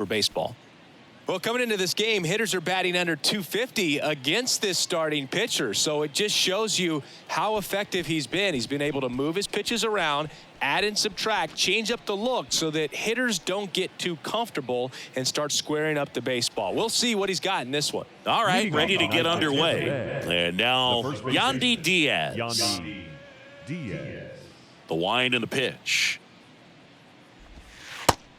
for baseball. Well, coming into this game, hitters are batting under 250 against this starting pitcher. So it just shows you how effective he's been. He's been able to move his pitches around, add and subtract, change up the look so that hitters don't get too comfortable and start squaring up the baseball. We'll see what he's got in this one. All right, ready to get underway. And now, Yandy Diaz. The wind and the pitch.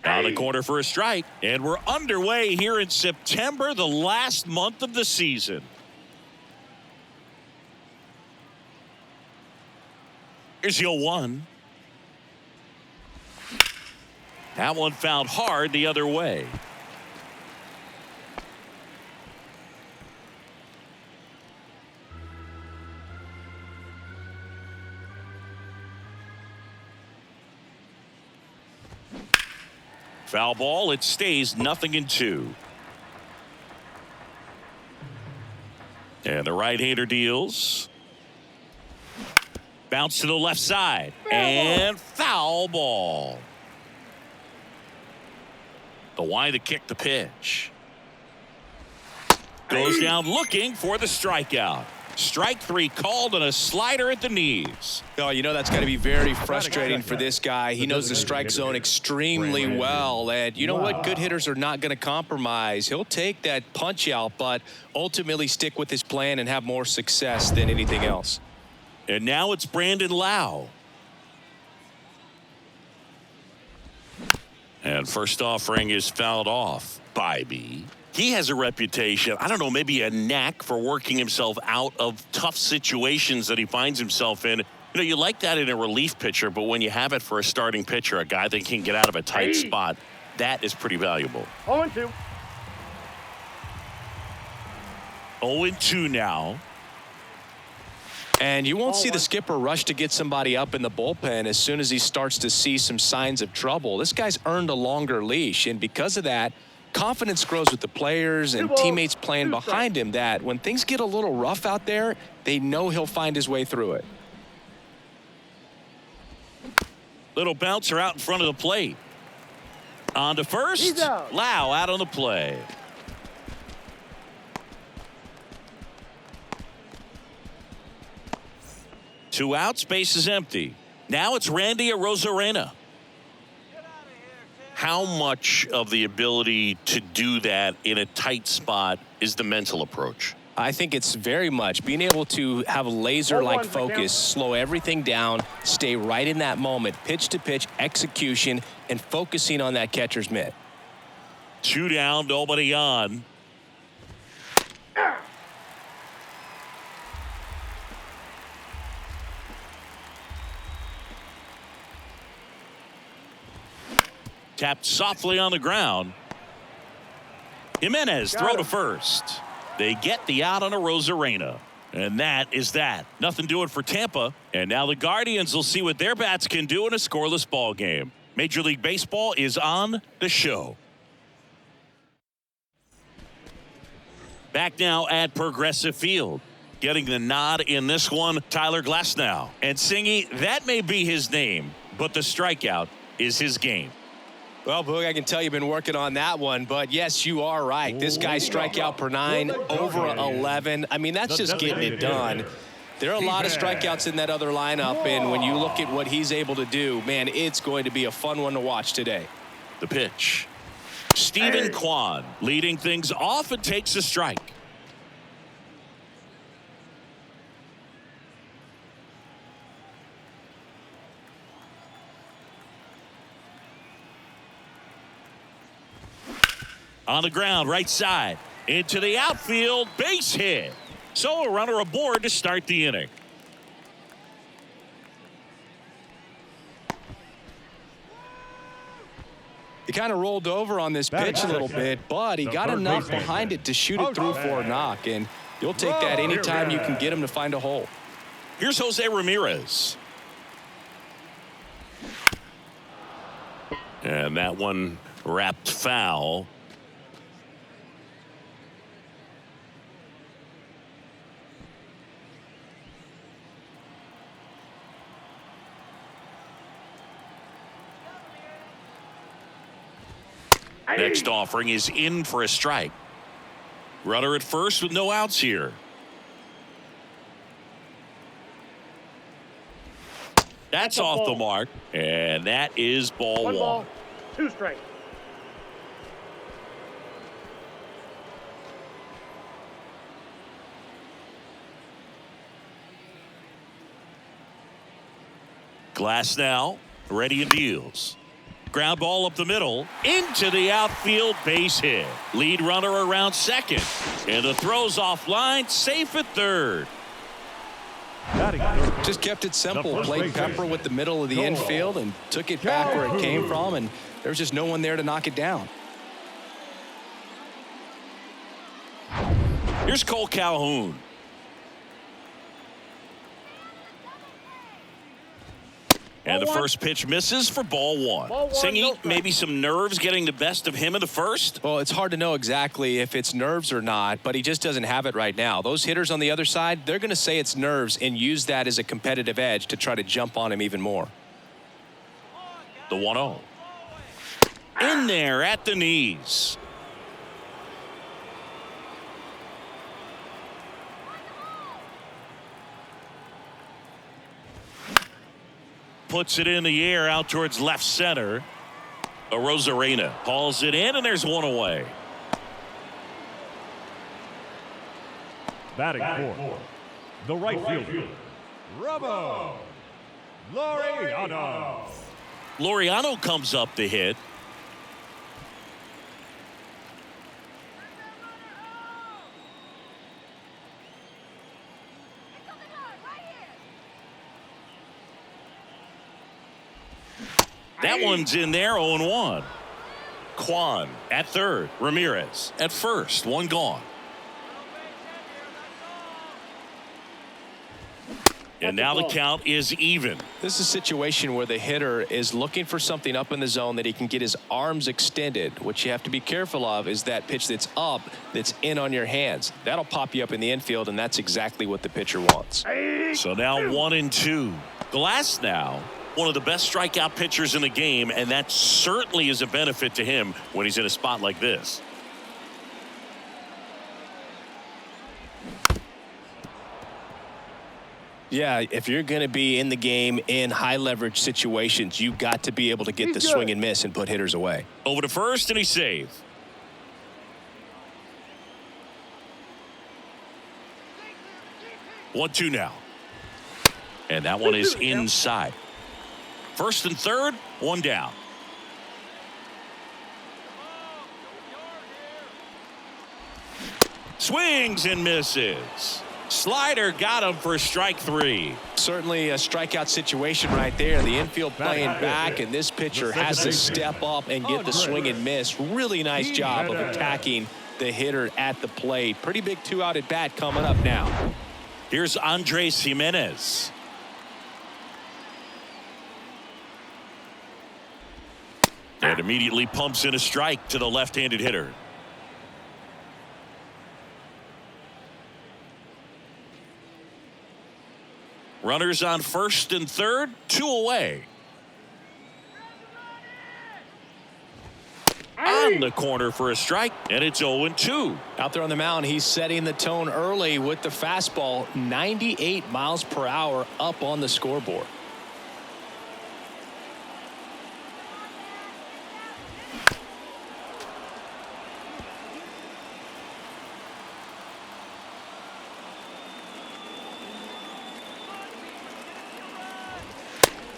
Down the corner for a strike. And we're underway here in September, the last month of the season. Here's your 1. That one fouled hard the other way. Foul ball. It stays 0-2. And the right-hander deals. Bounce to the left side. And foul ball. The wind to kick the pitch. Goes down looking for the strikeout. Strike 3 called on a slider at the knees. Oh, you know that's got to be very frustrating for this guy. He knows the strike zone extremely well. And you know what? Good hitters are not going to compromise. He'll take that punch out, but ultimately stick with his plan and have more success than anything else. And now it's Brandon Lau. And first offering is fouled off by B. He has a reputation, I don't know, maybe a knack for working himself out of tough situations that he finds himself in. You know, you like that in a relief pitcher, but when you have it for a starting pitcher, a guy that can get out of a tight spot, that is pretty valuable. 0-2. 0-2 now. And you won't see the skipper rush to get somebody up in the bullpen as soon as he starts to see some signs of trouble. This guy's earned a longer leash, and because of that, confidence grows with the players and teammates playing behind him that when things get a little rough out there, they know he'll find his way through it. Little bouncer out in front of the plate. On to first. Lau out on the play. Two outs, base is empty. Now it's Randy Arozarena. How much of the ability to do that in a tight spot is the mental approach? I think it's very much being able to have a laser-like focus, slow everything down, stay right in that moment, pitch to pitch, execution, and focusing on that catcher's mitt. 2 down, nobody on. Tapped softly on the ground. Jimenez throw to first. They get the out on a Arozarena. And that is that. Nothing doing for Tampa. And now the Guardians will see what their bats can do in a scoreless ball game. Major League Baseball is on the show. Back now at Progressive Field. Getting the nod in this one, Tyler Glasnow. And Singy, that may be his name, but the strikeout is his game. Well, Boog, I can tell you've been working on that one, but yes, you are right. This guy's strikeout per 9, over 11. I mean, that's just getting it done. There are a lot of strikeouts in that other lineup, and when you look at what he's able to do, man, it's going to be a fun one to watch today. The pitch. Steven Kwan leading things off and takes a strike. On the ground, right side. Into the outfield, base hit. So a runner aboard to start the inning. He kind of rolled over on this pitch a little bit, but he got enough behind it to shoot it through for a knock. And you'll take that anytime you can get him to find a hole. Here's Jose Ramirez. And that one wrapped foul. Next offering is in for a strike. Runner at first with no outs here. That's off the mark, and that is ball one. 1 ball, 2 strikes. Glass now, ready and deals. Ground ball up the middle, into the outfield, base hit. Lead runner around second, and the throw's offline, safe at third. Just kept it simple. Played pepper with the middle of the infield and took it back where it came from, and there was just no one there to knock it down. Here's Cole Calhoun. And the first pitch misses for ball one. Singy, maybe some nerves getting the best of him in the first? Well, it's hard to know exactly if it's nerves or not, but he just doesn't have it right now. Those hitters on the other side, they're going to say it's nerves and use that as a competitive edge to try to jump on him even more. The 1-0. In there at the knees. Puts it in the air out towards left center. Rosarena hauls it in, and there's one away. Batting fourth, the right fielder, Robo Laureano. Laureano comes up to hit. That one's in there, 0-1. Kwan at third. Ramirez at first. One gone. And now the count is even. This is a situation where the hitter is looking for something up in the zone that he can get his arms extended. What you have to be careful of is that pitch that's up, that's in on your hands. That'll pop you up in the infield, and that's exactly what the pitcher wants. So now 1-2. Glass now, one of the best strikeout pitchers in the game, and that certainly is a benefit to him when he's in a spot like this. Yeah, if you're going to be in the game in high leverage situations, you've got to be able to get the swing and miss and put hitters away. Over to first, and he's saved. 1-2 now. And that one is inside. First and third, one down. Swings and misses. Slider got him for strike three. Certainly a strikeout situation right there. The infield playing back, and this pitcher has to step up and get the swing and miss. Really nice job of attacking the hitter at the plate. Pretty big 2-out at bat coming up now. Here's Andres Jimenez. And immediately pumps in a strike to the left-handed hitter. Runners on first and third, two away. On the corner for a strike, and it's 0-2. Out there on the mound, he's setting the tone early with the fastball, 98 miles per hour up on the scoreboard.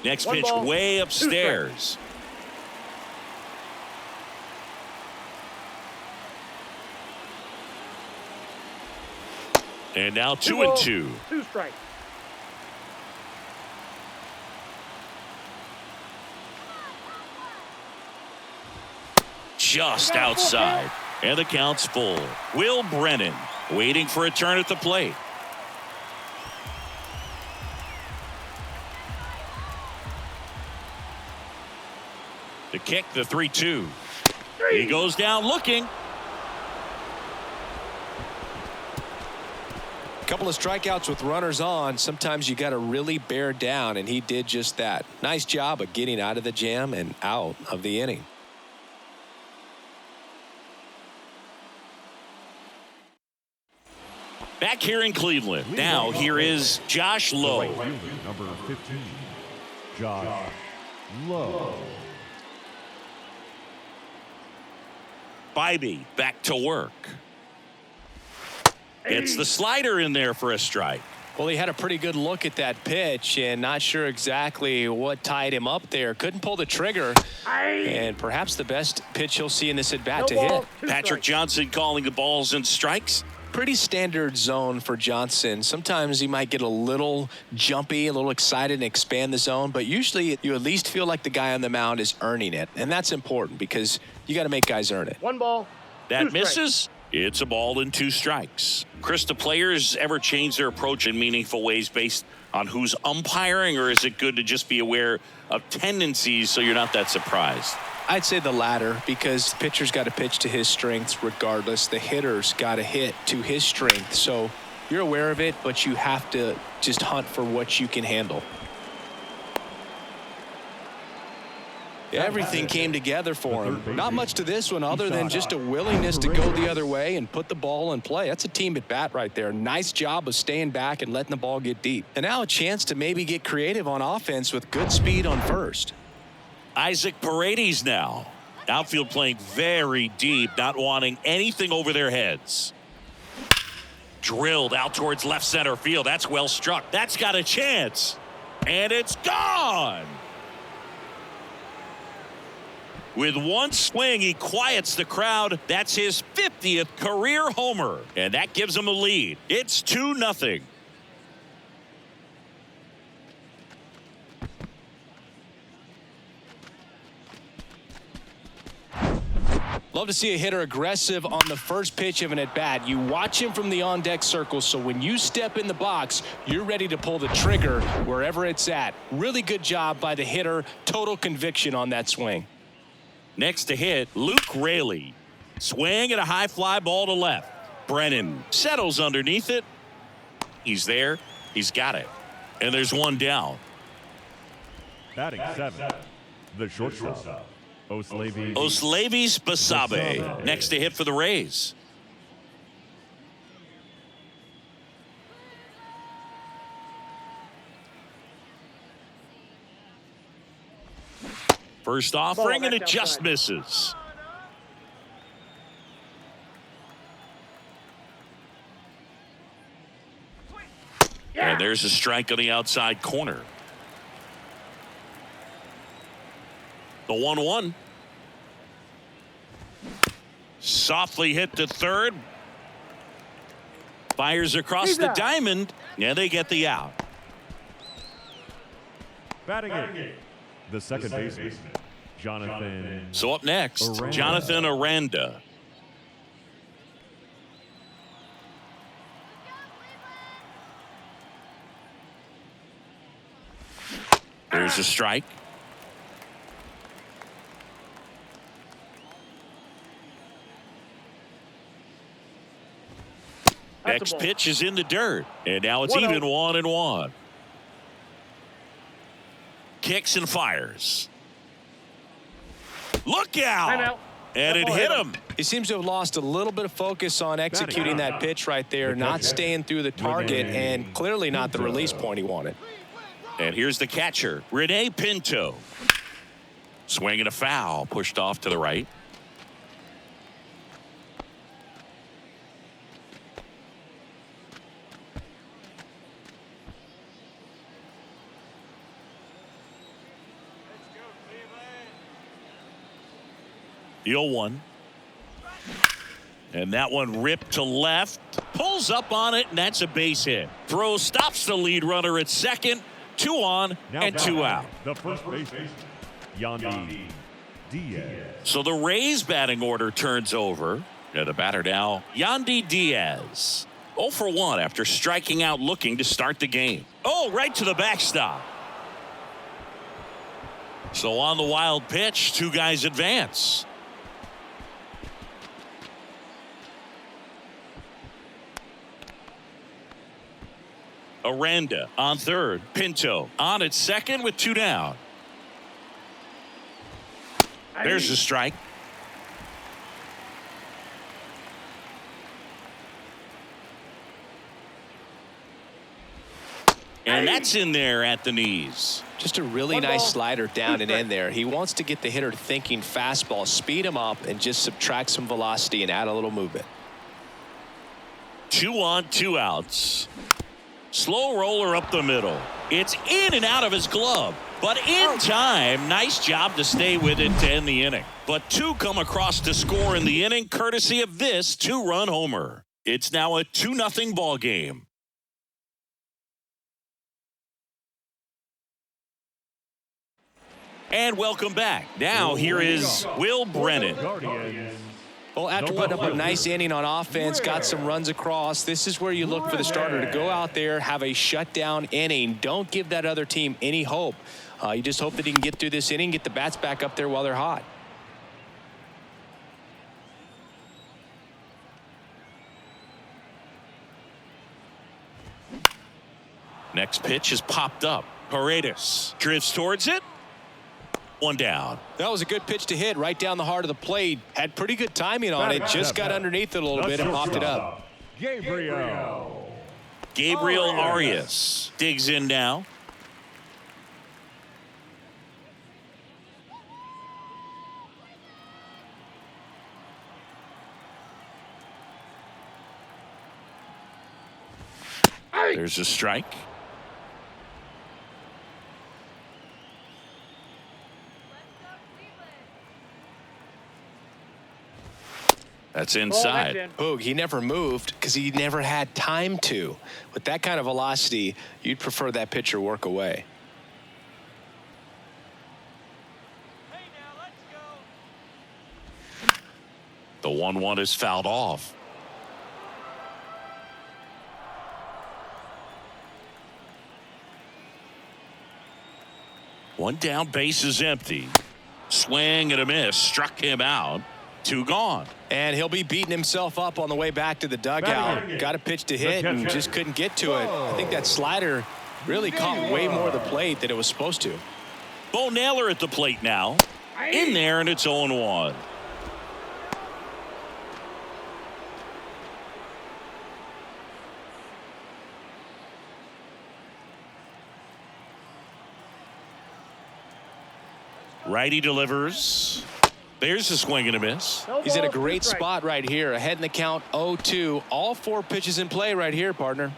Next pitch way upstairs. And now 2-2. 2 strikes. Just outside. And the count's full. Will Brennan waiting for a turn at the plate. The kick, the 3-2. He goes down looking. A couple of strikeouts with runners on. Sometimes you got to really bear down, and he did just that. Nice job of getting out of the jam and out of the inning. Back here in Cleveland. Now here is Josh Lowe. Number 15, Josh Lowe. Bybee back to work. Gets the slider in there for a strike. Well, he had a pretty good look at that pitch and not sure exactly what tied him up there. Couldn't pull the trigger. And perhaps the best pitch he'll see in this at-bat to hit. Patrick Johnson calling the balls and strikes. Pretty standard zone for Johnson. Sometimes he might get a little jumpy, a little excited and expand the zone, but usually you at least feel like the guy on the mound is earning it. And that's important because you got to make guys earn it. 1 ball. That 2 strikes. misses. It's a ball and 2 strikes. Chris, do players ever change their approach in meaningful ways based on who's umpiring, or is it good to just be aware of tendencies so you're not that surprised? I'd say the latter, because the pitcher's got to pitch to his strengths regardless. The hitter's got to hit to his strength. So you're aware of it, but you have to just hunt for what you can handle. Everything came together for him. Not much to this one other than just a willingness to go the other way and put the ball in play. That's a team at bat right there. Nice job of staying back and letting the ball get deep. And now a chance to maybe get creative on offense with good speed on first. Isaac Paredes now. Outfield playing very deep, not wanting anything over their heads. Drilled out towards left center field. That's well struck. That's got a chance. And it's gone. With one swing, he quiets the crowd. That's his 50th career homer. And that gives him a lead. It's 2-0. Love to see a hitter aggressive on the first pitch of an at-bat. You watch him from the on-deck circle, so when you step in the box, you're ready to pull the trigger wherever it's at. Really good job by the hitter. Total conviction on that swing. Next to hit, Luke Raley. Swing and a high fly ball to left. Brennan settles underneath it. He's there. He's got it. And there's one down. Batting 7, the shortstop, Oslavy Basabe. Next to hit for the Rays. First offering, and it just misses. And there's a strike on the outside corner. The 1-1. Softly hit to third. Fires across the diamond. And they get the out. Batting 8, the second baseman, Jonathan. So up next, Aranda. Jonathan Aranda. There's a strike. Next pitch is in the dirt. And now it's even 1-1. Kicks and fires. Look out! And it hit him. He seems to have lost a little bit of focus on executing that pitch right there, not staying through the target, and clearly not the release point he wanted. And here's the catcher, Rene Pinto. Swinging a foul, pushed off to the right. The 0-1. And that one ripped to left. Pulls up on it, and that's a base hit. Throw stops the lead runner at second. 2 on and 2 out. The first baseman, Yandy Diaz. So the Rays batting order turns over. And the batter now, Yandy Diaz. 0 for 1 after striking out looking to start the game. Oh, right to the backstop. So on the wild pitch, 2 guys advance. Aranda on third. Pinto on at second with 2 down. There's a strike. And that's in there at the knees. Just a really nice slider down and in there. He wants to get the hitter thinking fastball, speed him up, and just subtract some velocity and add a little movement. 2 on, 2 outs. Slow roller up the middle. It's in and out of his glove. But in time, nice job to stay with it to end the inning. But 2 come across to score in the inning, courtesy of this 2-run homer. It's now a 2-0 ball game. And welcome back. Now here is Will Brennan. Well, after putting up a nice inning on offense, got some runs across, this is where you look for the starter to go out there, have a shutdown inning. Don't give that other team any hope. You just hope that he can get through this inning, get the bats back up there while they're hot. Next pitch is popped up. Paredes drifts towards it. 1 down. That was a good pitch to hit right down the heart of the plate. Had pretty good timing on it. Just got underneath it a little bit and popped it up. Gabriel Arias digs in now. There's a strike. That's inside. Boog, he never moved because he never had time to. With that kind of velocity, you'd prefer that pitcher work away. Hey, now let's go. The 1-1 is fouled off. One down, base is empty. Swing and a miss, struck him out. 2 gone. And he'll be beating himself up on the way back to the dugout. Got a pitch to hit and just couldn't get to it. I think that slider really caught way more of the plate than it was supposed to. Bo Naylor at the plate now. In there, and it's 0-1. Righty delivers. There's a swing and a miss. He's in a great spot right here. Ahead in the count, 0-2. All 4 pitches in play right here, partner.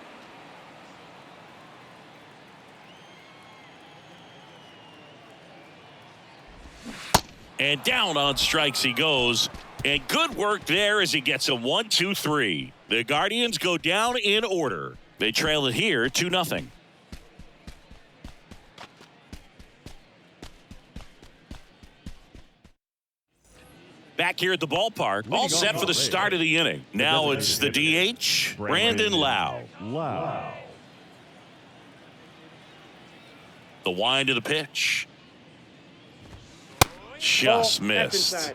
And down on strikes he goes. And good work there as he gets a 1-2-3. The Guardians go down in order. They trail it here 2-0. Back here at the ballpark, all set for the start of the inning. Now it's the DH, Brandon Lau. The wind of the pitch. Just missed.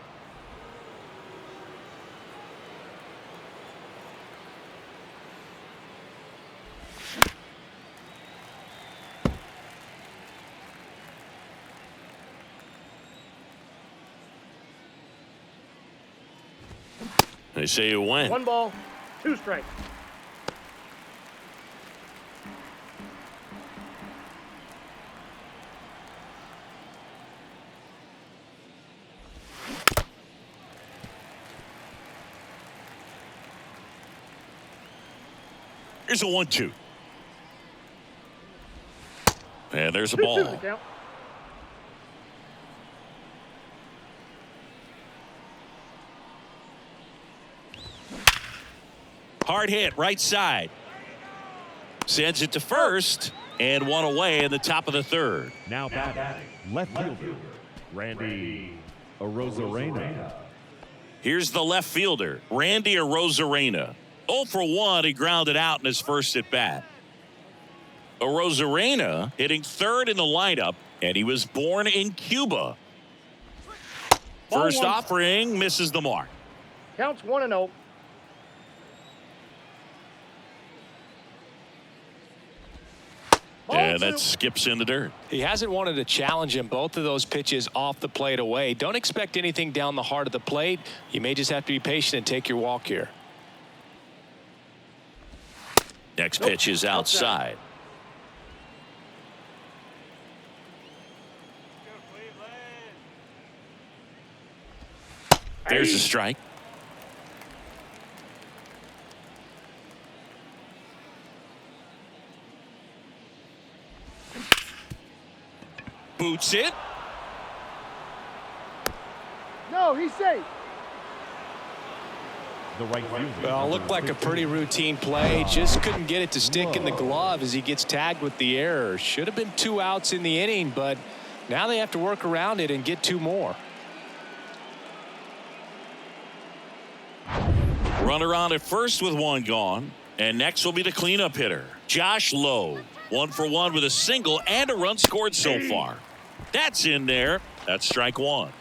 They say you win. 1 ball, 2 strikes. Here's a 1-2. And there's a ball. Hard hit, right side. Sends it to first, and 1 away in the top of the 3rd. Now batting, left fielder, Randy Arozarena. Here's the left fielder, Randy Arozarena. 0 for 1, he grounded out in his first at bat. Arozarena hitting 3rd in the lineup, and he was born in Cuba. First offering misses the mark. Counts 1-0. And that skips in the dirt. He hasn't wanted to challenge him. Both of those pitches off the plate away. Don't expect anything down the heart of the plate. You may just have to be patient and take your walk here. Next pitch is outside. There's a strike. Boots it. No, he's safe. The right fielder. Well, looked like a pretty routine play. Just couldn't get it to stick in the glove as he gets tagged with the error. Should have been 2 outs in the inning, but now they have to work around it and get 2 more. Runner on at first with 1 gone. And next will be the cleanup hitter, Josh Lowe. 1 for 1 with a single and a run scored so far. That's in there. That's strike 1.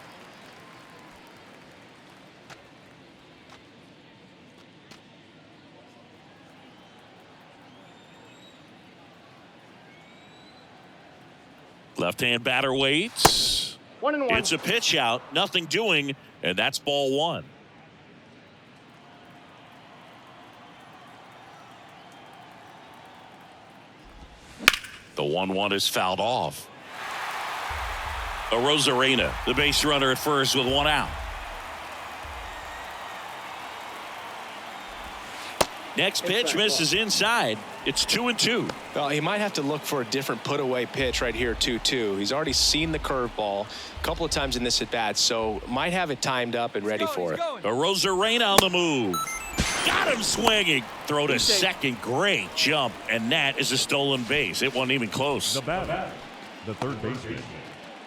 Left-hand batter waits. 1-1. It's a pitch out, nothing doing, and that's ball 1. The 1-1 is fouled off. Rosarena, the base runner at first with 1 out. Next pitch misses inside. It's 2-2. Well, he might have to look for a different put-away pitch right here, 2-2. He's already seen the curveball a couple of times in this at-bat, so might have it timed up and ready for it. Rosarena on the move. Got him swinging. Throw to second. Great jump. And that is a stolen base. It wasn't even close. The batter, the third baseman,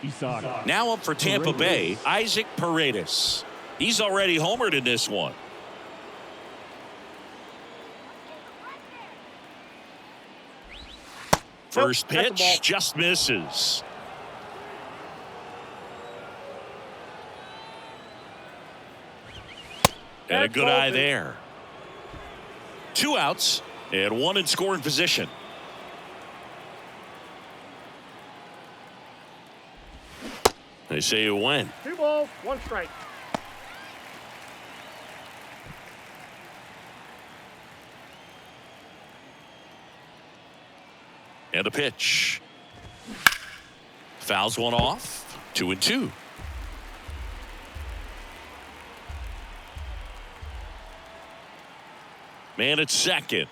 Isaac. Now up for Tampa Bay, Isaac Paredes. He's already homered in this one. First pitch just misses. And a good eye there. 2 outs and 1 in scoring position. They say you win. 2 balls, 1 strike. And a pitch. Fouls one off. 2-2. Man at second.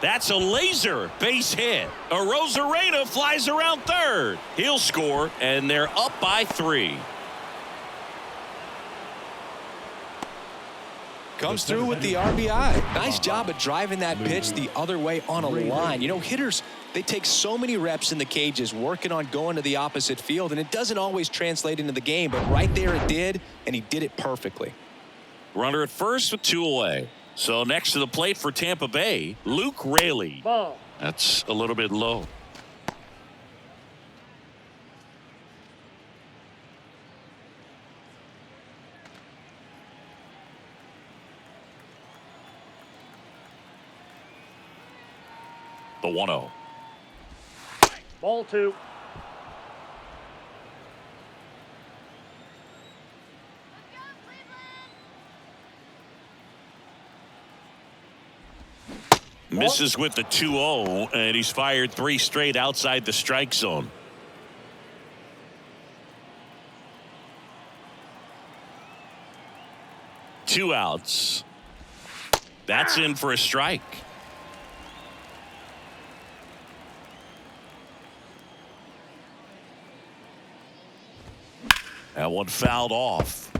That's a laser base hit. Rosarena flies around third. He'll score, and they're up by 3. Comes through with the RBI. Nice job of driving that pitch the other way on a line. You know, hitters, they take so many reps in the cages working on going to the opposite field, and it doesn't always translate into the game, but right there it did, and he did it perfectly. Runner at first with 2 away. So next to the plate for Tampa Bay, Luke Raley. Ball. That's a little bit low. The 1-0. Ball 2. Misses with the 2-0, and he's fired 3 straight outside the strike zone. Two outs. That's in for a strike. That one fouled off.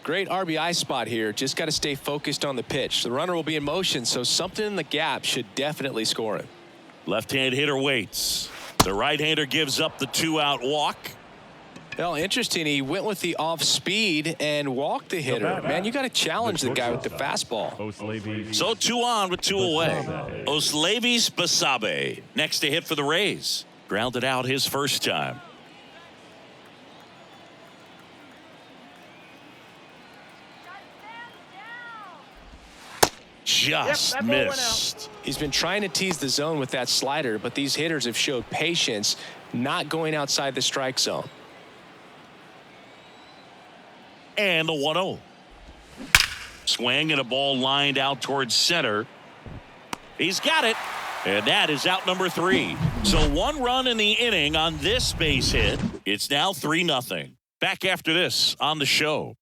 Great RBI spot here. Just got to stay focused on the pitch. The runner will be in motion, so something in the gap should definitely score him. Left-hand hitter waits. The right-hander gives up the 2-out walk. Well, interesting. He went with the off speed and walked the hitter. Man, you got to challenge the guy with the fastball. So 2 on with 2 away. Oslevis Basabe next to hit for the Rays. Grounded out his first time. Just missed. He's been trying to tease the zone with that slider, but these hitters have showed patience, not going outside the strike zone. And the 1-0. Swing and a ball lined out towards center. He's got it. And that is out number 3. So 1 run in the inning on this base hit. It's now 3-0. Back after this on the show.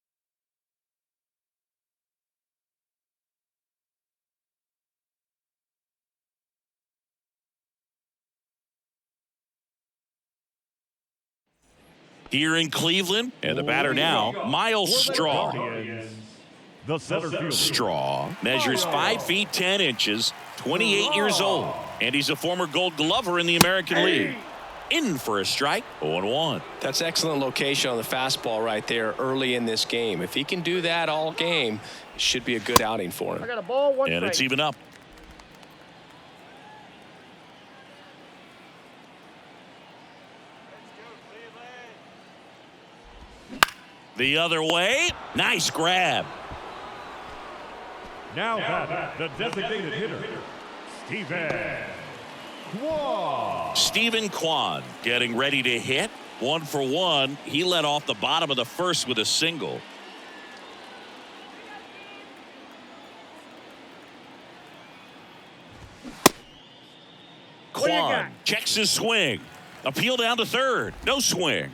Here in Cleveland, and the batter now, Miles Straw. The center fielder. Straw measures 5 feet 10 inches, 28 years old, and he's a former Gold Glover in the American League. In for a strike, 0-1. That's excellent location on the fastball right there early in this game. If he can do that all game, it should be a good outing for him. I got a ball, one And strike. it's even up. The other way. Nice grab. Now batting, the designated hitter, Steven Kwan. Stephen Kwan getting ready to hit. 1 for 1. He led off the bottom of the first with a single. Kwan checks his swing. Appeal down to third. No swing.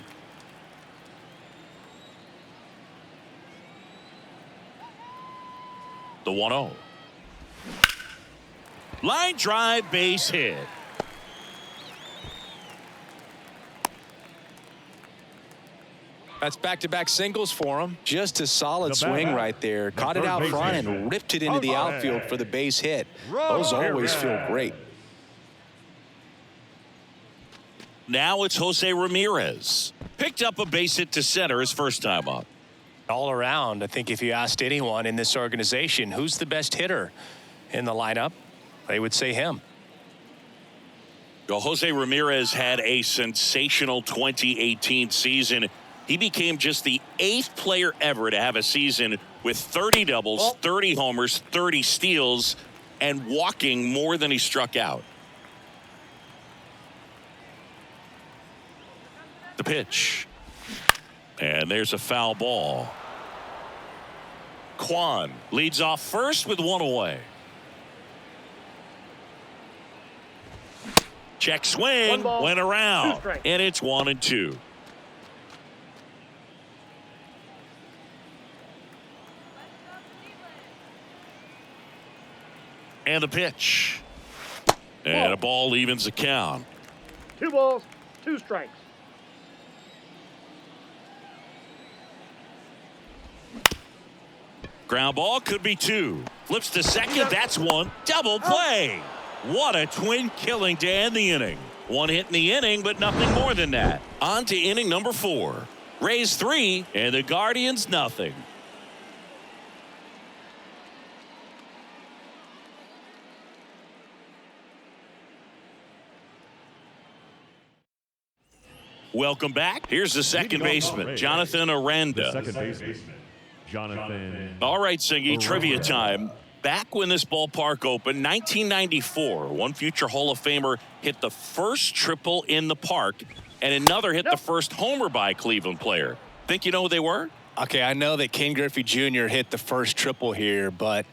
The 1-0. Line drive, base hit. That's back-to-back singles for him. Just a solid The swing batter, right there. the Caught it third out front baseman. and ripped it into the outfield for the base hit. Those always feel great. Now it's Jose Ramirez. Picked up a base hit to center his first time up. All around, I think if you asked anyone in this organization who's the best hitter in the lineup, they would say him. Well, Jose Ramirez had a sensational 2018 season. He became just the 8th player ever to have a season with 30 doubles, 30 homers, 30 steals, and walking more than he struck out. The pitch. And there's a foul ball. Kwan leads off first with 1 away. Check swing, went around, and it's 1-2. And the pitch. And a ball evens the count. 2 balls, 2 strikes. Ground ball could be 2. Flips to second. That's 1. Double play. What a twin killing to end the inning. 1 hit in the inning, but nothing more than that. On to inning number 4. Rays 3 and the Guardians nothing. Welcome back. Here's the second baseman, Jonathan Aranda. The second baseman, Jonathan. All right, Singy, Aranda. trivia time. Back when this ballpark opened, 1994, one future Hall of Famer hit the first triple in the park, and another hit the first homer by a Cleveland player. Think you know who they were? Okay, I know that Ken Griffey Jr. hit the first triple here, but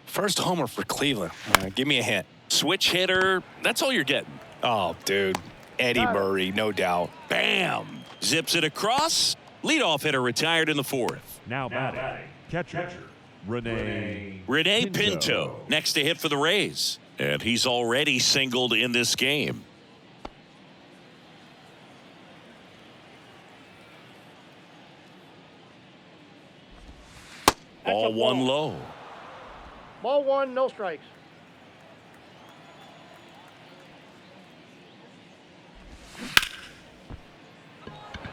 first homer for Cleveland. Give me a hint. Switch hitter. That's all you're getting. Oh, dude. Eddie Murray, no doubt. Bam! Zips it across. Leadoff hitter retired in the 4th. Now batting, catcher, Rene Pinto next to hit for the Rays. And he's already singled in this game. Ball 1 low. Ball 1, no strikes.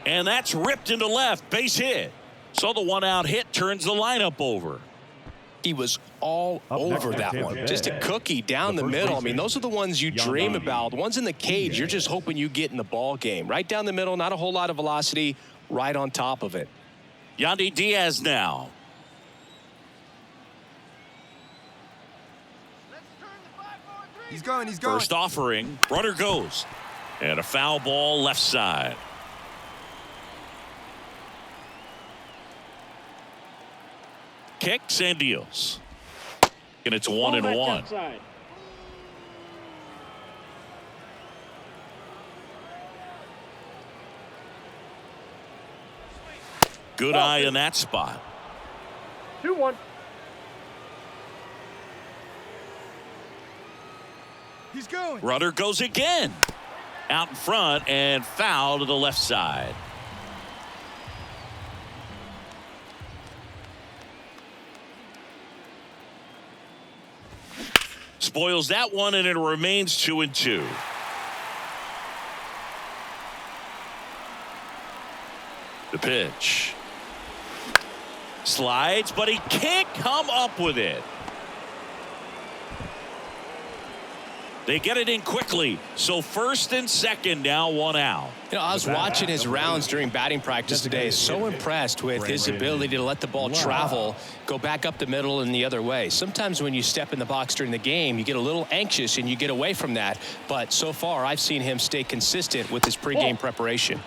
And that's ripped into left. Base hit. So the 1-out hit turns the lineup over. He was all over that one. Just a cookie down the middle. I mean, those are the ones you dream about. The ones in the cage, you're just hoping you get in the ball game. Right down the middle, not a whole lot of velocity, right on top of it. Yandy Diaz now. He's going, he's going. First offering. Runner goes. And a foul ball left side. Kicks and deals. And it's 1-1. Good eye in that spot. 2-1. He's going. Runner goes again. Out in front and foul to the left side. Spoils that one, and it remains 2-2. The pitch. Slides, but he can't come up with it. They get it in quickly. So first and second, now one out. You know, I was watching his rounds during batting practice today. So impressed with his ability to let the ball travel, go back up the middle and the other way. Sometimes when you step in the box during the game, you get a little anxious and you get away from that. But so far, I've seen him stay consistent with his pregame preparation.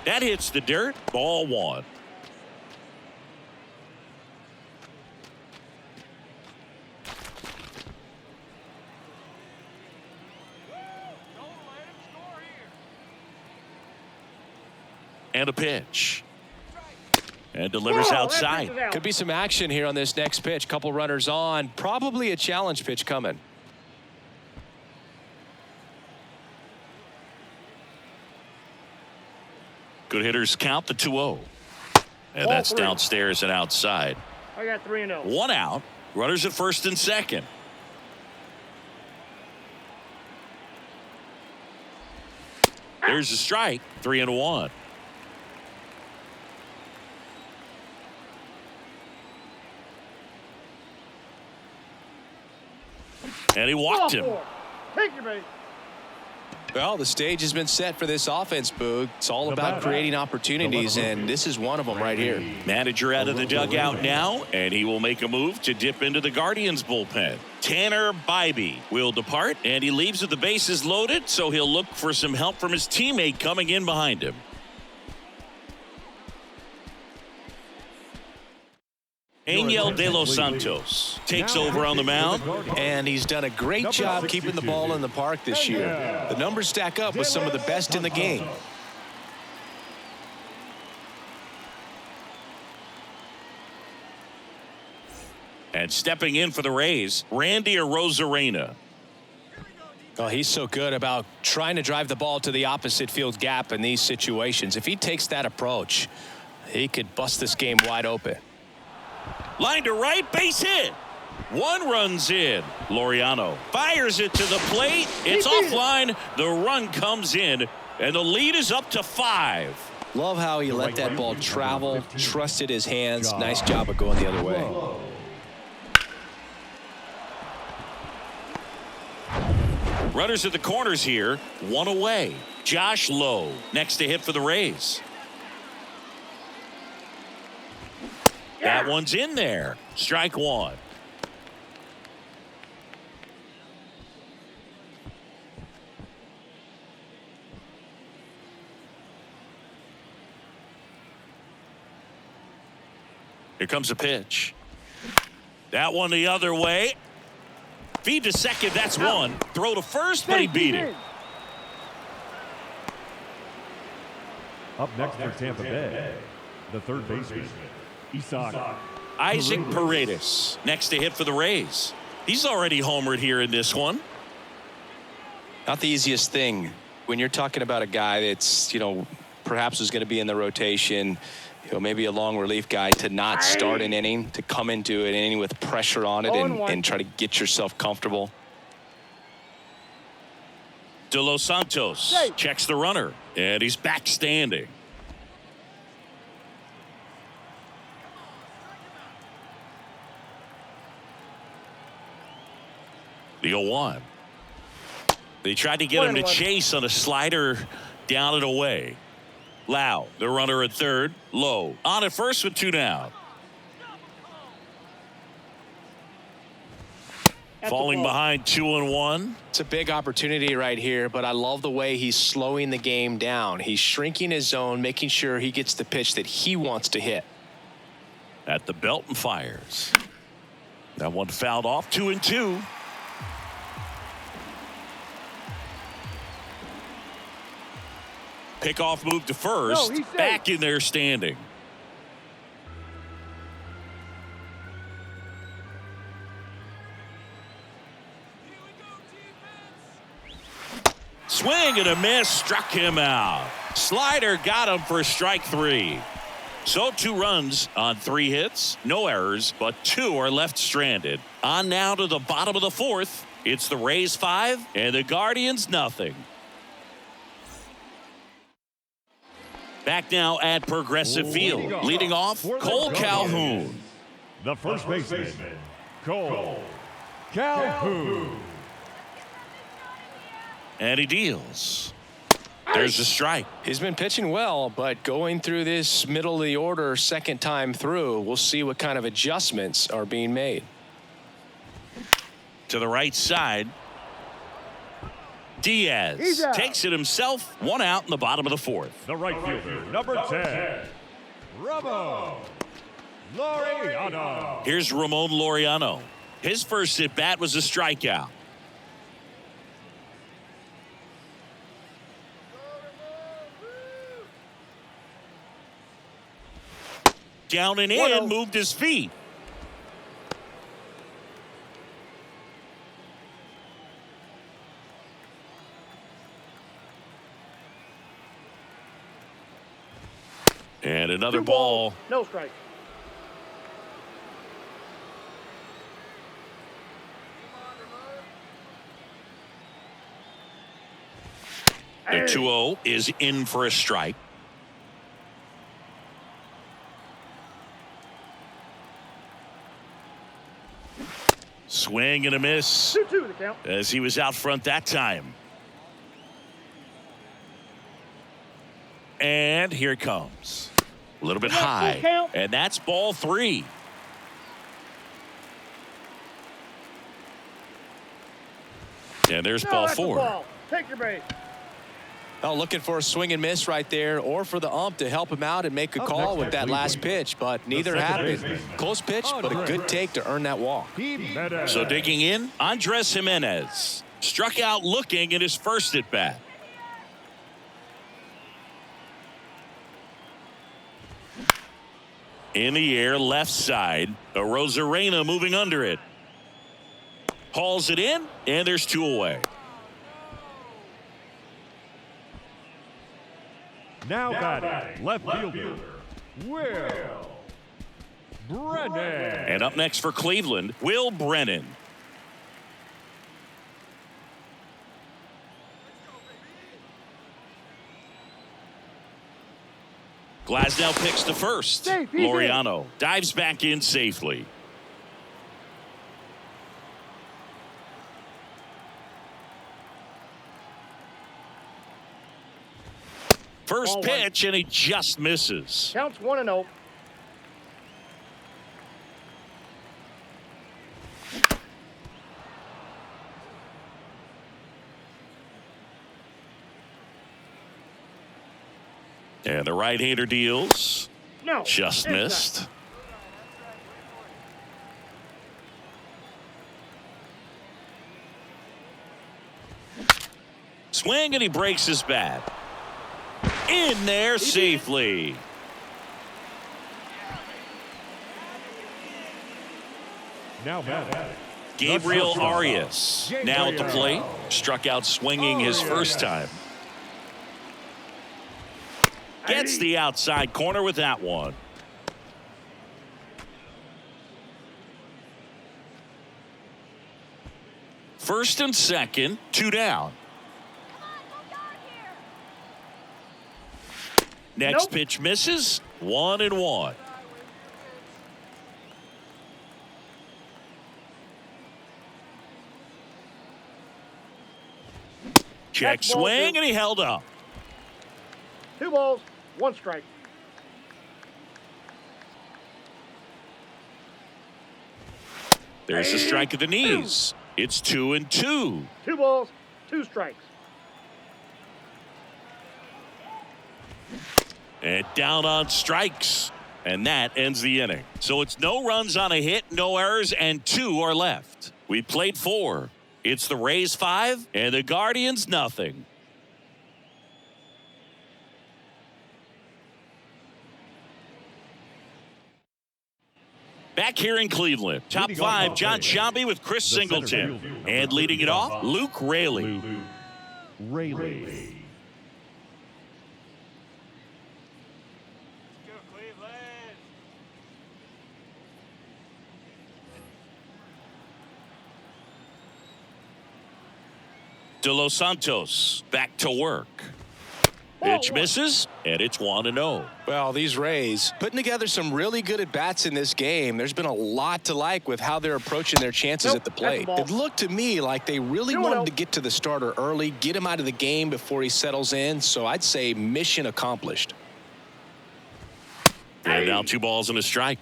That hits the dirt. Ball one. And a pitch. And delivers outside. Could be some action here on this next pitch. Couple runners on. Probably a challenge pitch coming. Good hitters count the 2-0. And that's downstairs and outside. I got 3-0. One out. Runners at first and second. There's a strike. 3-1. And he walked him. Take your base. Well, the stage has been set for this offense, Boog. It's all about creating opportunities, and this is one of them right here. Manager out of the dugout now, and he will make a move to dip into the Guardians bullpen. Tanner Bybee will depart, and he leaves with the bases loaded, so he'll look for some help from his teammate coming in behind him. Angel De Los Santos takes over on the mound. And he's done a great job keeping the ball in the park this year. The numbers stack up with some of the best in the game. And stepping in for the Rays, Randy Arozarena. Oh, he's so good about trying to drive the ball to the opposite field gap in these situations. If he takes that approach, he could bust this game wide open. Line to right, base hit. One runs in. Laureano fires it to the plate. It's offline. The run comes in, and the lead is up to 5. Love how he let that ball travel, trusted his hands. Nice job of going the other way. Runners at the corners here, one away. Josh Lowe next to hit for the Rays. That one's in there. Strike one. Here comes a pitch. That one the other way. Feed to second, that's one. Throw to first, but he beat it. Up next for Tampa Bay, the third baseman, Isaac Paredes next to hit for the Rays. He's already homered here in this one. Not the easiest thing when you're talking about a guy that's, perhaps is going to be in the rotation, maybe a long relief guy, to not start an inning, to come into an inning with pressure on it and try to get yourself comfortable. De Los Santos checks the runner, and he's back standing. The 0-1. They tried to get him to chase on a slider down and away. Lau, the runner at third. Low on at first with 2 down. Falling behind 2-1. It's a big opportunity right here, but I love the way he's slowing the game down. He's shrinking his zone, making sure he gets the pitch that he wants to hit. At the belt and fires. That one fouled off. 2-2. Pickoff move to first. Back in there standing. Swing and a miss, struck him out. Slider got him for strike 3. So 2 runs on 3 hits, no errors, but 2 are left stranded. On now to the bottom of the 4th. It's the Rays 5 and the Guardians nothing. Back now at Progressive Field. Leading off, Cole Calhoun. The first baseman, Cole Calhoun. And he deals. There's a strike. He's been pitching well, but going through this middle of the order second time through, we'll see what kind of adjustments are being made. To the right side. Diaz takes it himself. 1 out in the bottom of the 4th. The right fielder, number 10, Ramon Laureano. Here's Ramon Laureano. His first at bat was a strikeout. Down and in, moved his feet. And another 2 ball. balls, no strike. The 2-0 is in for a strike. Swing and a miss 2-2 the count. as he was out front that time. And here it comes. A little bit high. And that's ball 3. And there's ball 4. Ball. Take your base. Oh, looking for a swing and miss right there, or for the ump to help him out and make a call with that last pitch, but neither happened. Close pitch, but a good take to earn that walk. So digging in, Andres Jimenez struck out looking in his first at bat. In the air, left side. Rosarena moving under it. Hauls it in, and there's 2 away. Now batting, left fielder, Will Brennan. And up next for Cleveland, Will Brennan. Glasnow picks to first. Laureano dives back in safely. First pitch, and he just misses. Counts 1-0. And the right-hander deals. No. Just missed. Swing, and he breaks his bat. In there safely. Now batting, Gabriel Arias now at the plate. Struck out swinging his first time. Gets the outside corner with that one. First and second, 2 down. Next pitch misses. 1-1. Check swing, and he held up. 2 balls, 1 strike. There's a strike at the knees. It's 2-2. 2 balls, 2 strikes. And down on strikes. And that ends the inning. So it's no runs on a hit, no errors, and 2 are left. We played 4. It's the Rays 5 and the Guardians nothing. Back here in Cleveland, top 5, John Sciambi with Chris Singleton. And leading it off, Luke Raley. Rayleigh. De Los Santos back to work. Pitch misses, and it's 1-0. Well, these Rays putting together some really good at-bats in this game. There's been a lot to like with how they're approaching their chances at the plate. It looked to me like they really wanted to get to the starter early, get him out of the game before he settles in. So I'd say mission accomplished. And now 2 balls and a strike.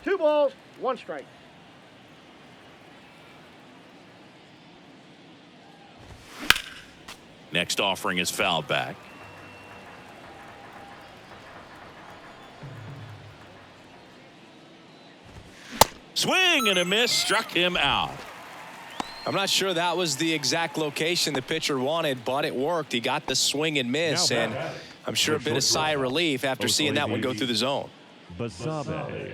2 balls, 1 strike. Next offering is fouled back. Swing and a miss, struck him out. I'm not sure that was the exact location the pitcher wanted, but it worked. He got the swing and miss, and I'm sure a bit of sigh of relief after seeing that one go through the zone. Basabe.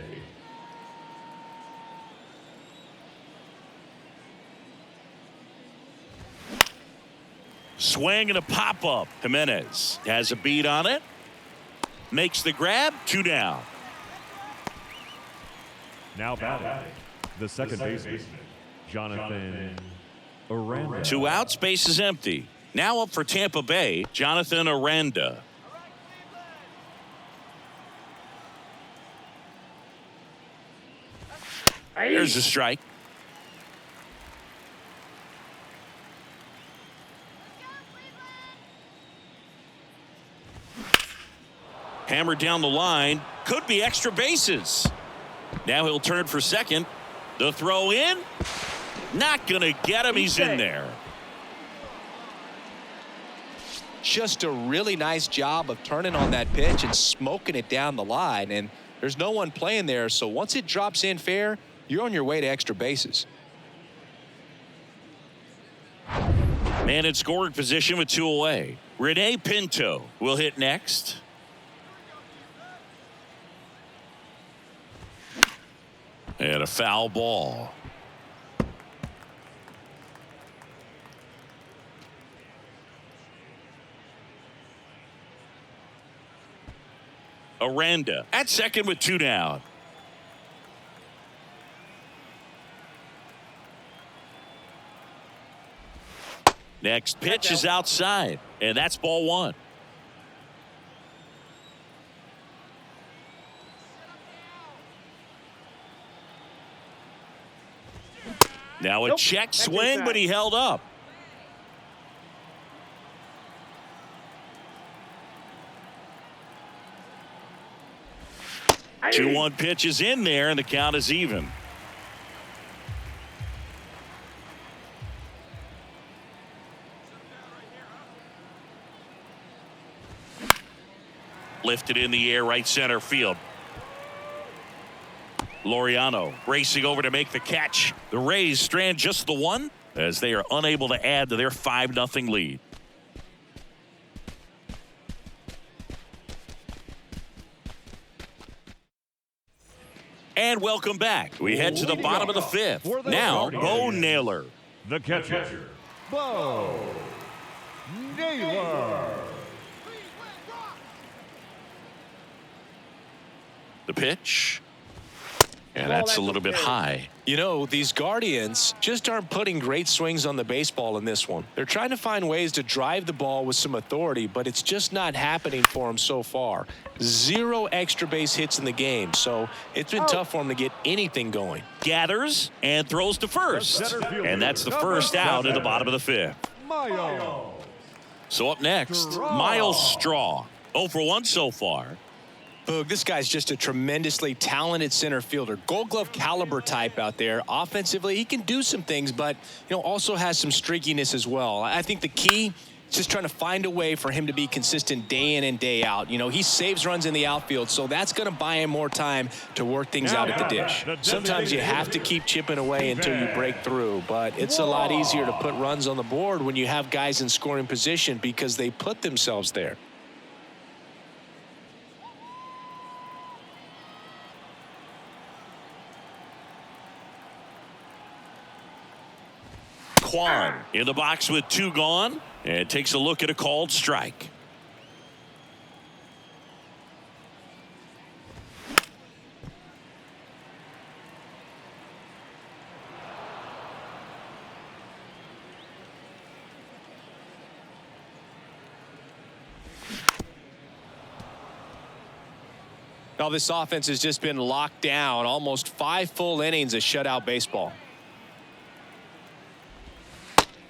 Swing and a pop-up. Jimenez has a beat on it. Makes the grab. 2 down. Now batting, the second baseman, Jonathan Aranda. 2 outs, base is empty. Now up for Tampa Bay, Jonathan Aranda. There's a strike. Hammered down the line. Could be extra bases. Now he'll turn for second. The throw in. Not going to get him. He's in there. Just a really nice job of turning on that pitch and smoking it down the line. And there's no one playing there. So once it drops in fair, you're on your way to extra bases. Man in scoring position with 2 away. Rene Pinto will hit next. And a foul ball. Aranda at second with 2 down. Next pitch is outside, and that's ball 1. Now a check swing, but he held up. Aye. 2-1 pitch is in there, and the count is even. Lifted in the air, right center field. Laureano racing over to make the catch. The Rays strand just the 1 as they are unable to add to their 5-0 lead. And welcome back. We head to the bottom of the 5th. Now, Bo Naylor. The catcher, Bo Naylor. The pitch. And that's a little bit high. You know, these Guardians just aren't putting great swings on the baseball in this one. They're trying to find ways to drive the ball with some authority, but it's just not happening for them so far. 0 extra base hits in the game, so it's been tough for them to get anything going. Gathers and throws to first. And that's the first out in the bottom of the 5th. Miles. So up next, Miles Straw. 0 for 1 so far. Boog, this guy's just a tremendously talented center fielder. Gold Glove caliber type out there. Offensively, he can do some things, but also has some streakiness as well. I think the key is just trying to find a way for him to be consistent day in and day out. He saves runs in the outfield, so that's going to buy him more time to work things out at the dish. Sometimes you have to keep chipping away until you break through, but it's a lot easier to put runs on the board when you have guys in scoring position because they put themselves there. Kwan in the box with 2 gone. And takes a look at a called strike. Now this offense has just been locked down. Almost 5 full innings of shutout baseball.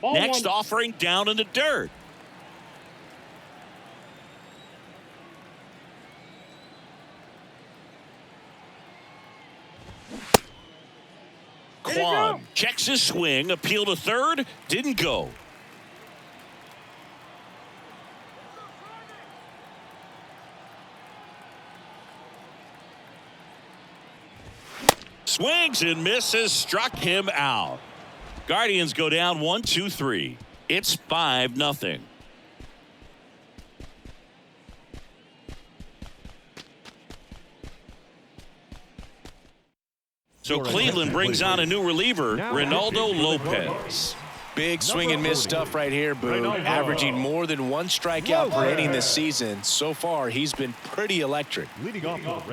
Next offering down in the dirt. Kwan checks his swing, appeal to third, didn't go. Swings and misses, struck him out. Guardians go down 1-2-3. It's 5-0. So Cleveland brings on a new reliever, Ronaldo Lopez. Big swing and miss stuff right here, Boo. Averaging more than 1 strikeout per inning this season. So far, he's been pretty electric.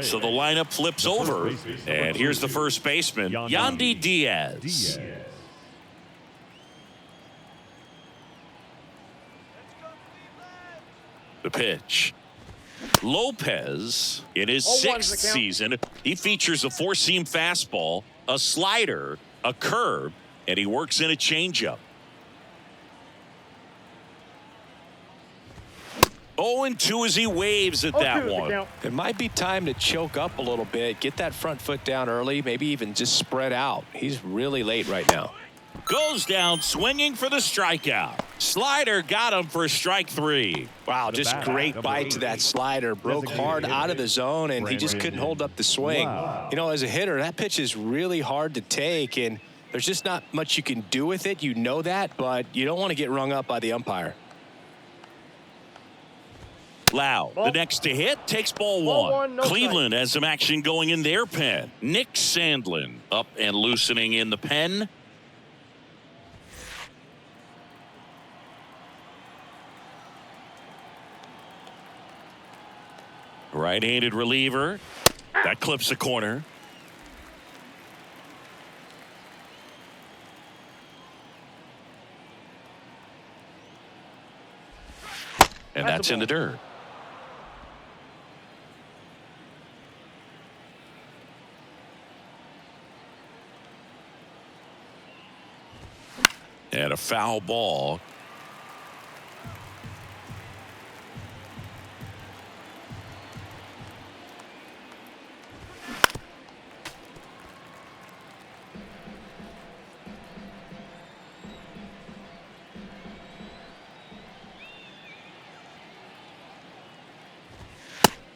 So the lineup flips over, and here's the first baseman, Yandy Diaz. The pitch. Lopez, in his 6th season, he features a 4-seam fastball, a slider, a curve, and he works in a changeup. 0-2 as he waves at that one. It might be time to choke up a little bit, get that front foot down early, maybe even just spread out. He's really late right now. Goes down swinging for the strikeout. Slider got him for strike 3. Wow, just great bite to that slider. Broke hard out of the zone, and he just couldn't hold up the swing. You know, as a hitter, that pitch is really hard to take, and there's just not much you can do with it. You know that, but you don't want to get rung up by the umpire. Lau, the next to hit, takes ball 1. Cleveland has some action going in their pen. Nick Sandlin up and loosening in the pen. Right-handed reliever. That clips the corner. And that's in the dirt. And a foul ball.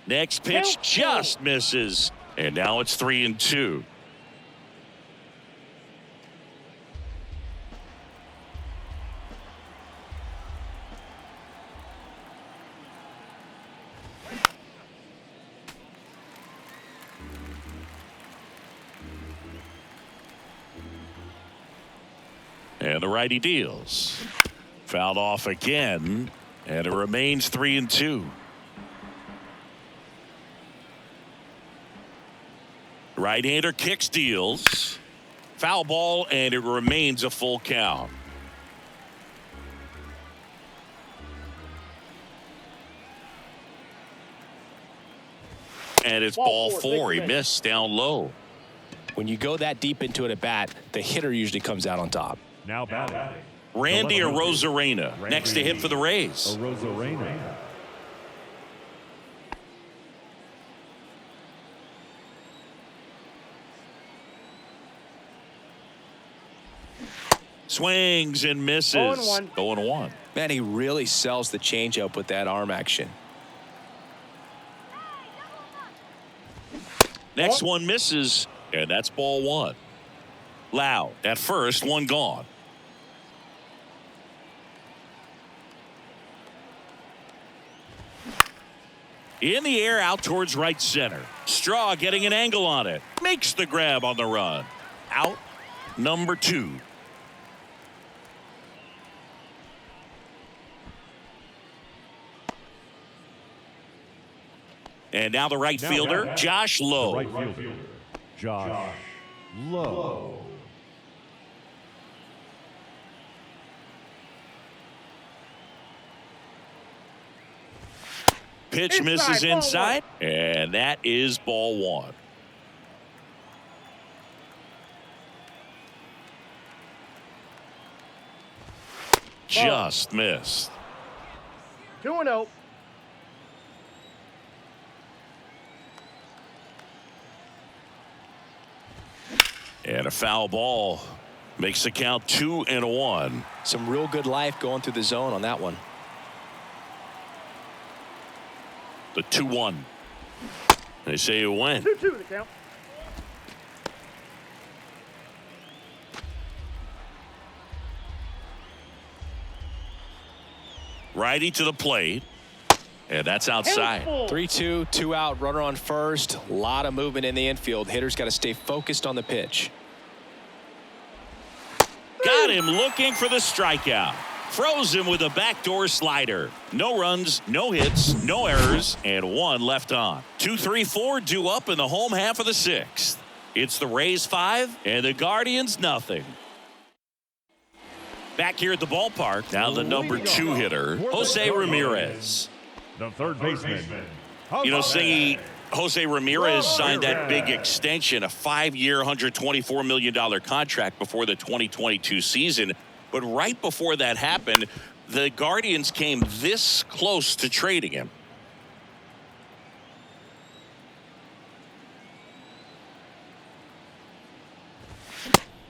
Next pitch just misses. And now it's 3-2. And the righty deals. Fouled off again. And it remains 3-2. Right-hander kicks, deals. Foul ball, and it remains a full count. And it's ball 4. He missed down low. When you go that deep into it at bat, the hitter usually comes out on top. Now batting. Randy Arozarena next to hit for the Rays. Arozarena. Swings and misses. 0-1. Man, he really sells the changeup with that arm action. Next one misses, and that's ball 1. Lau at first, 1 gone. In the air out towards right center. Straw getting an angle on it. Makes the grab on the run. Out number 2. And now the right fielder, Josh The Lowe. right fielder, Josh Lowe. Pitch misses inside, and that is ball one. Just missed. 2-0. And a foul ball makes the count 2-1. Some real good life going through the zone on that one. The 2-1. They say it went. 2-2 the count. Righty to the plate. And that's outside. 3-2, 2 out, runner on first. A lot of movement in the infield. Hitter's got to stay focused on the pitch. Got him looking for the strikeout. Froze him with a backdoor slider. No runs, no hits, no errors, and one left on. 2-3-4 due up in the home half of the sixth. It's the Rays 5 and the Guardians nothing. Back here at the ballpark, now the number 2 hitter, Jose Ramirez. The third baseman. You know, Singy, Jose Ramirez signed that big extension, a 5-year, $124 million contract before the 2022 season. But right before that happened, the Guardians came this close to trading him.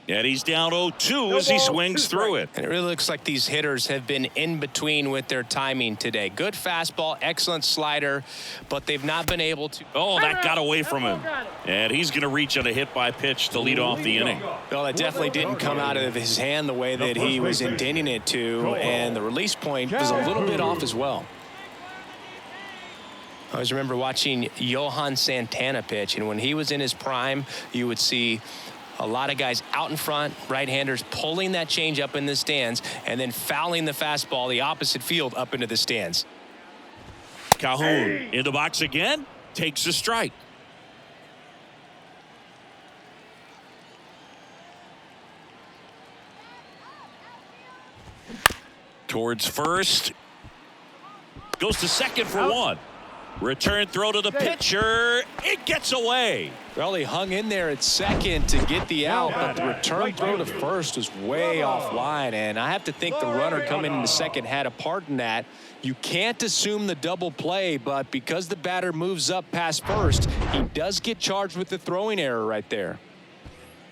And he's down 0-2 as he swings through it. And it really looks like these hitters have been in between with their timing today. Good fastball, excellent slider, but they've not been able to. Oh, that got away from him. And he's going to reach on a hit by pitch to lead off the inning. Well, that definitely didn't come out of his hand the way that he was intending it to, and the release point was a little bit off as well. I always remember watching Johan Santana pitch, and when he was in his prime, you would see a lot of guys out in front, right-handers pulling that change up in the stands and then fouling the fastball the opposite field up into the stands. Calhoun in the box again, takes a strike. Towards first. Goes to second for one. Return throw to the pitcher. It gets away. Well, he hung in there at second to get the out, but the return throw to first was way offline, and I have to think the runner coming into second had a part in that. You can't assume the double play, but because the batter moves up past first, he does get charged with the throwing error right there.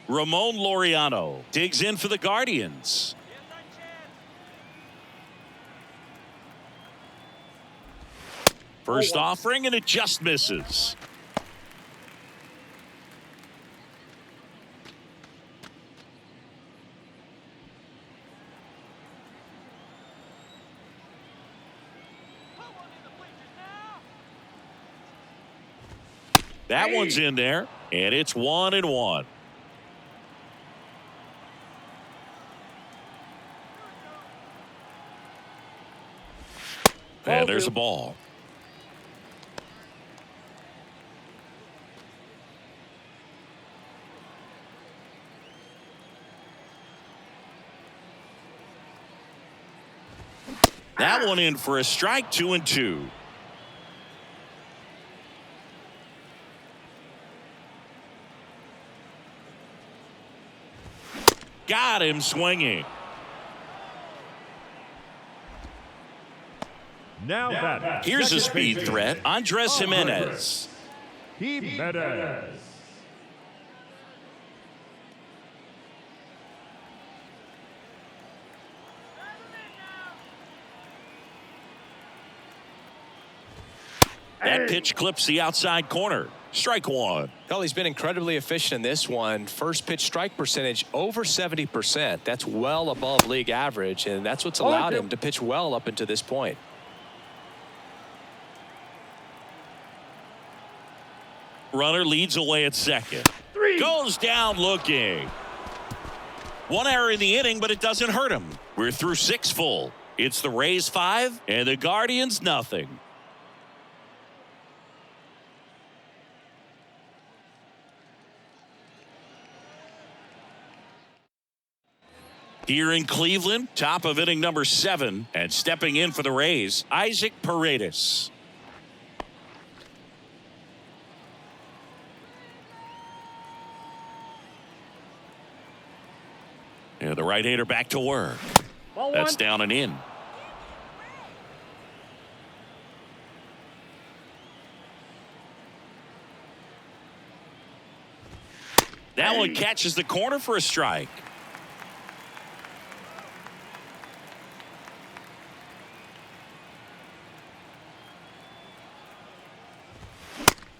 Ramon Laureano digs in for the Guardians. First offering, and it just misses. That one's in there, and it's 1-1. And there's a ball. That one in for a strike, 2-2. Got him swinging. Now that. Here's a speed threat, Andres Jimenez. Jimenez. That pitch clips the outside corner. Strike one. Well, he's been incredibly efficient in this one. First pitch strike percentage over 70%. That's well above league average, and that's what's allowed him to pitch well up until this point. Runner leads away at second. Goes down looking. One error in the inning, but it doesn't hurt him. We're through 6 full. It's the Rays 5 and the Guardians nothing. Here in Cleveland, top of inning number 7, and stepping in for the Rays, Isaac Paredes. And the right-hander back to work. Ball That's one. down and in. That one catches the corner for a strike.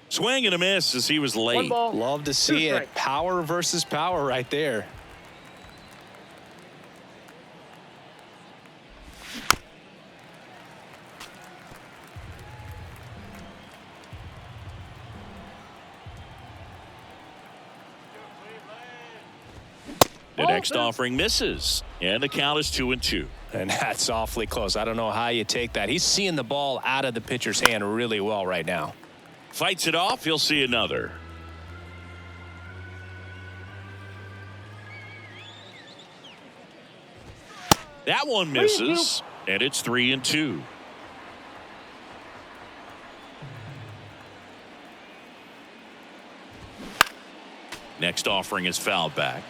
Swing and a miss as he was One late. ball. Love to see it. strikes. Power versus power right there. The next offering misses, and the count is 2-2. And that's awfully close. I don't know how you take that. He's seeing the ball out of the pitcher's hand really well right now. Fights it off. He'll see another. That one misses, and it's 3-2. Next offering is fouled back.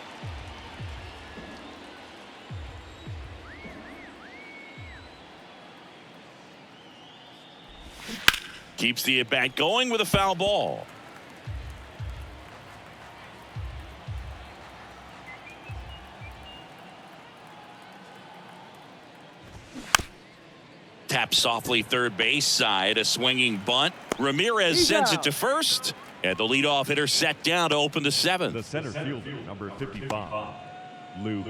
Keeps the at-bat going with a foul ball. Tap softly third base side, a swinging bunt. Ramirez sends it to first, and the leadoff hitter set down to open the 7th. The center fielder, number 55, Luke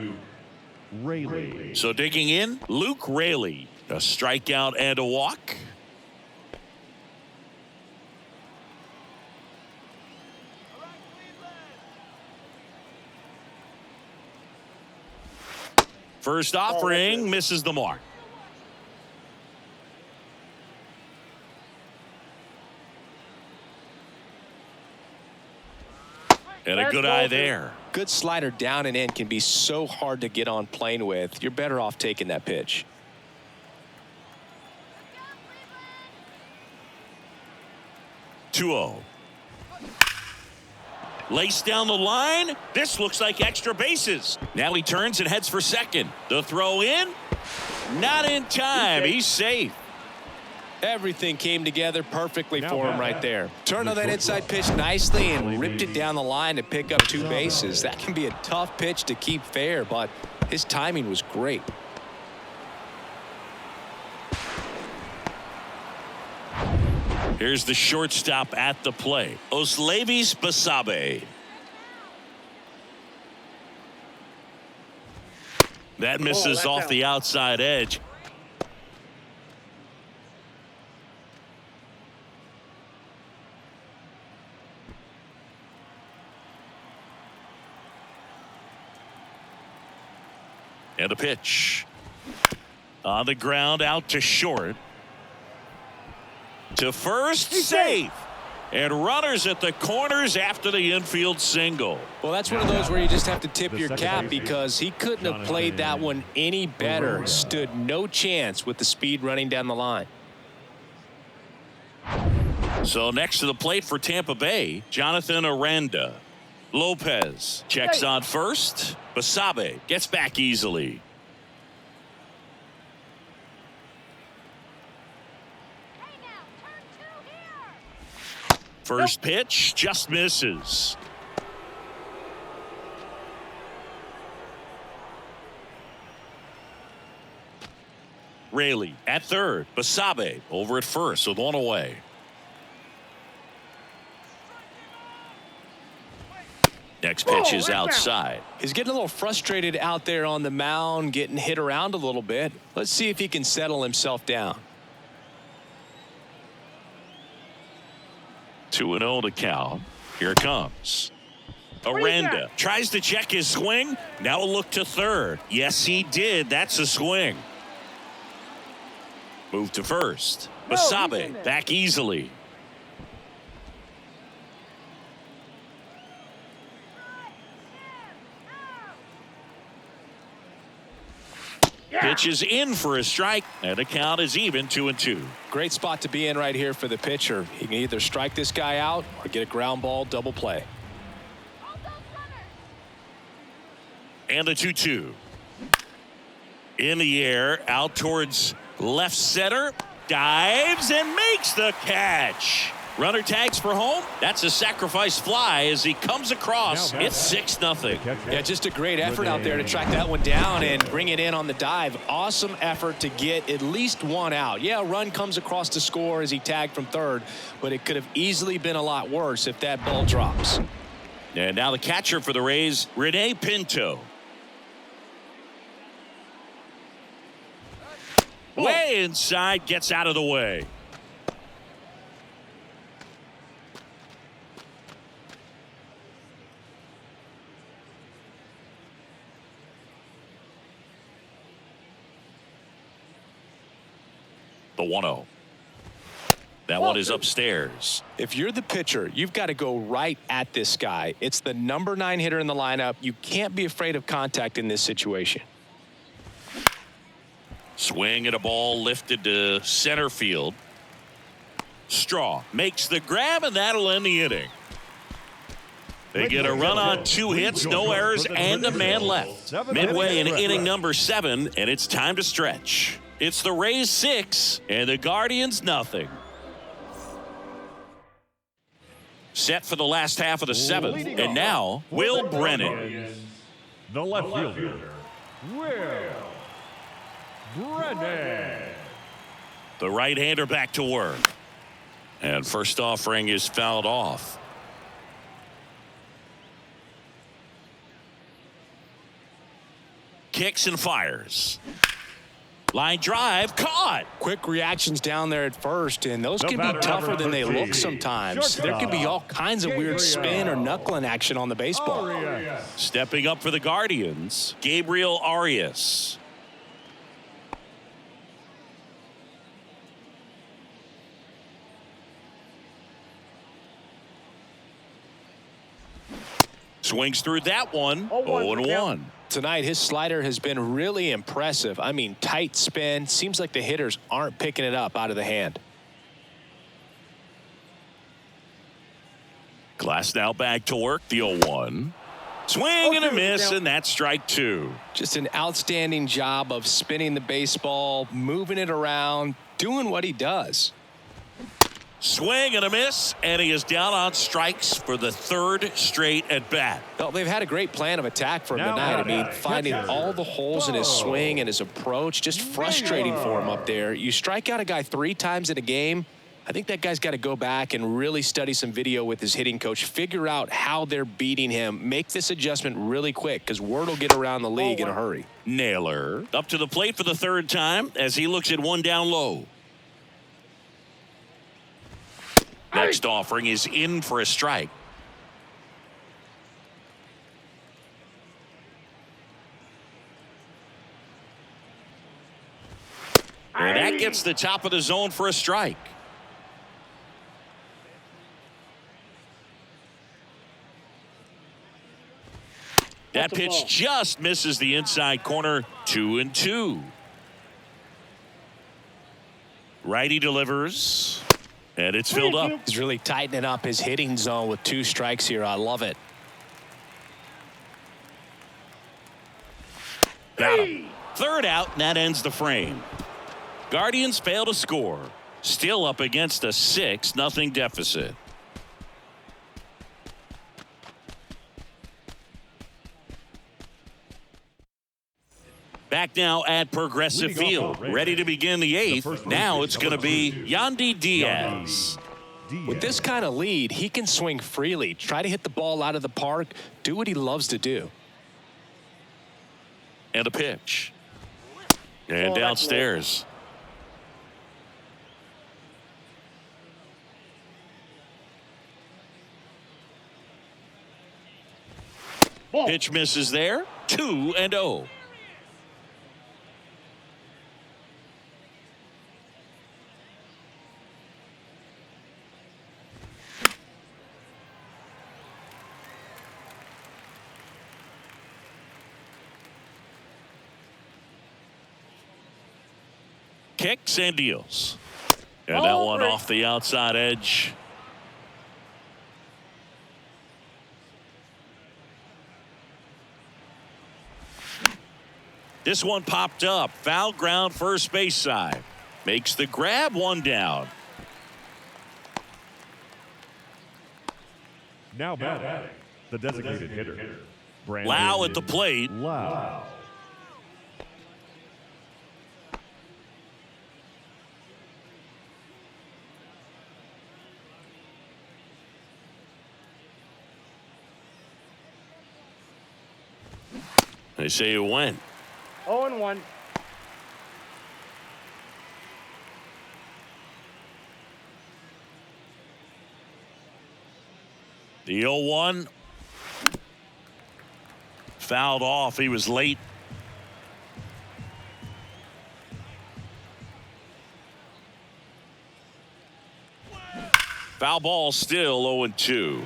Rayleigh. So digging in, Luke Rayleigh, a strikeout and a walk. First offering misses the mark. And a good eye there. Good slider down and in can be so hard to get on plane with. You're better off taking that pitch. Two-0. Laced down the line. This looks like extra bases. Now he turns and heads for second. The throw in. Not in time. He's safe. Everything came together perfectly Now for him back. right there. Turned on that inside pitch nicely and ripped it down the line to pick up 2 bases. That can be a tough pitch to keep fair, but his timing was great. Here's the shortstop at the plate. Oslevis Basabe. That misses that's off out. the outside edge. And a pitch. On the ground, out to short. To first, safe. And runners at the corners after the infield single. Well, that's one of those where you just have to tip The your second cap baseman, because he couldn't have played that one any better. Stood no chance with the speed running down the line. So next to the plate for Tampa Bay, Jonathan Aranda. Lopez checks on first. Basabe gets back easily. First pitch just misses. Rayleigh at third. Basabe over at first with 1 away. Next pitch is outside. He's getting a little frustrated out there on the mound, getting hit around a little bit. Let's see if he can settle himself down. 2-0 to count. Here it comes. Aranda tries to check his swing. Now a look to third. Yes, he did. That's a swing. Move to first. Basabe back easily. Pitch is in for a strike, and the count is even 2-2. Great spot to be in right here for the pitcher. He can either strike this guy out or get a ground ball double play. And the 2-2. In the air, out towards left center. Dives and makes the catch. Runner tags for home. That's a sacrifice fly as he comes across. It's 6-0. Yeah, just a great effort out there to track that one down and bring it in on the dive. Awesome effort to get at least one out. Yeah, a run comes across to score as he tagged from third, but it could have easily been a lot worse if that ball drops. And now the catcher for the Rays, Rene Pinto. Way inside, gets out of the way. The 1-0. That one is upstairs. If you're the pitcher, you've got to go right at this guy. It's the number 9 hitter in the lineup. You can't be afraid of contact in this situation. Swing and a ball lifted to center field. Straw makes the grab, and that'll end the inning. They get a run on 2 hits, no errors, and a man left. Midway in inning number 7, and it's time to stretch. It's the Rays 6 and the Guardians nothing. Set for the last half of the 7th, and now Will Brennan. The left fielder, Will Brennan. The right-hander back to work. And first offering is fouled off. Kicks and fires. Line drive, caught. Quick reactions down there at first, and those can be tougher than they look sometimes. There can be all kinds of weird spin or knuckling action on the baseball. Stepping up for the Guardians, Gabriel Arias. Swings through that one. 0-1. Tonight, his slider has been really impressive. I mean, tight spin. Seems like the hitters aren't picking it up out of the hand. Glass now back to work. The 0-1. Swing and a miss, and that's strike 2. Just an outstanding job of spinning the baseball, moving it around, doing what he does. Swing and a miss, and he is down on strikes for the 3rd straight at bat. Well, they've had a great plan of attack for him tonight. I mean, finding all the holes in his swing and his approach, just frustrating for him up there. You strike out a guy 3 times in a game, I think that guy's got to go back and really study some video with his hitting coach, figure out how they're beating him, make this adjustment really quick because word will get around the league in a hurry. Naylor up to the plate for the 3rd time as he looks at one down low. Next offering is in for a strike. And that gets the top of the zone for a strike. That pitch just misses the inside corner. 2-2. Righty delivers. And it's filled up. He's really tightening up his hitting zone with 2 strikes here. I love it. Got him. 3rd out, and that ends the frame. Guardians fail to score. Still up against a 6-0 deficit. Back now at Progressive Field, ready to begin the 8th. Now it's going to be Yandy Diaz. With this kind of lead, he can swing freely, try to hit the ball out of the park, do what he loves to do. And a pitch. And downstairs. Pitch misses there. 2-0. Kicks and deals. And that one off the outside edge. This one popped up. Foul ground, first base side. Makes the grab, one down. Now batting, the designated hitter. Lau at the plate. Lau. They say it went. 0-1. The 0-1. Fouled off. He was late. Foul ball still 0-2.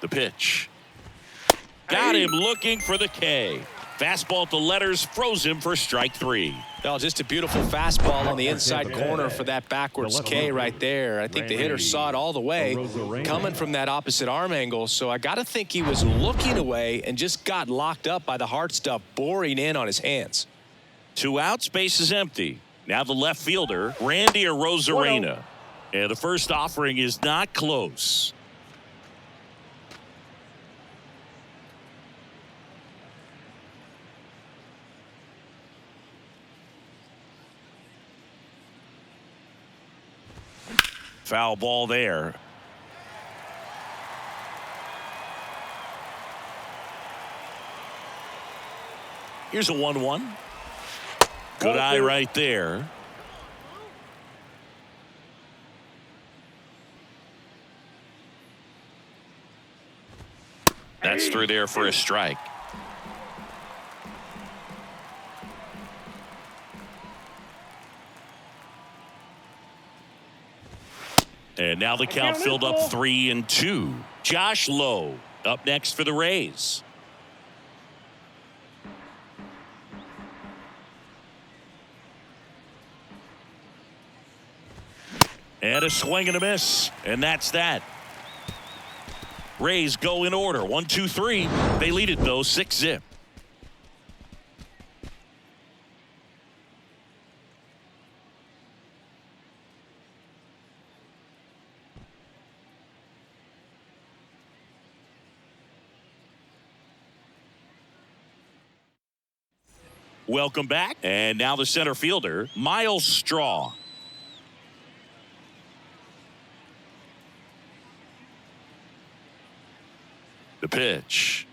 The pitch. Got him looking for the K. Fastball to letters, froze him for strike 3. Well, just a beautiful fastball on the inside corner for that backwards K right there. I think the hitter saw it all the way coming from that opposite arm angle. So I got to think he was looking away and just got locked up by the hard stuff boring in on his hands. 2 outs, base is empty. Now the left fielder, Randy Arozarena. And the first offering is not close. Foul ball there. Here's a 1-1. Good eye right there. That's through there for a strike. And now the count filled up 3-2. Josh Lowe up next for the Rays. And a swing and a miss. And that's that. Rays go in order. 1-2-3. They lead it though 6-0. Welcome back. And now the center fielder, Miles Straw. The pitch.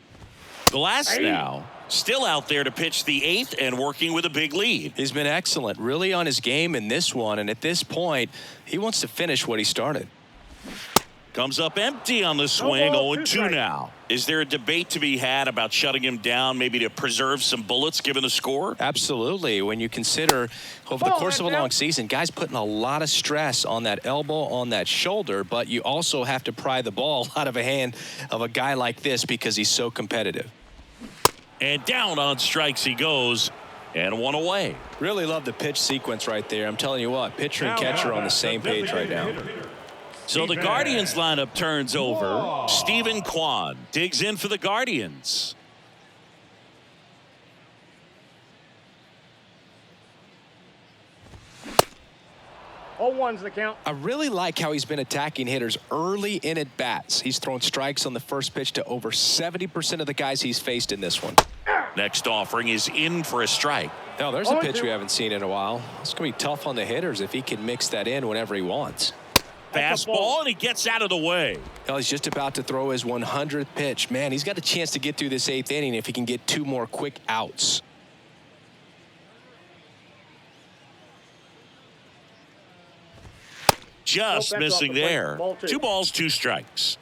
Glass now still out there to pitch the 8th and working with a big lead. He's been excellent, really on his game in this one. And at this point, he wants to finish what he started. Comes up empty on the swing. 0-2 now. Is there a debate to be had about shutting him down, maybe to preserve some bullets given the score? Absolutely. When you consider over the course of a long season, guys putting a lot of stress on that elbow, on that shoulder, but you also have to pry the ball out of a hand of a guy like this because he's so competitive. And down on strikes he goes, and one away. Really love the pitch sequence right there. I'm telling you what, pitcher and catcher are on the same page right now. So the Guardians lineup turns over. Stephen Kwan digs in for the Guardians. One's the count. I really like how he's been attacking hitters early in at bats. He's thrown strikes on the first pitch to over 70% of the guys he's faced in this one. Next offering is in for a strike. Now there's a pitch we haven't seen in a while. It's going to be tough on the hitters if he can mix that in whenever he wants. Fastball, and he gets out of the way. Well, he's just about to throw his 100th pitch. Man, he's got a chance to get through this 8th inning if he can get 2 more quick outs. Just missing there. 2 balls, 2 strikes.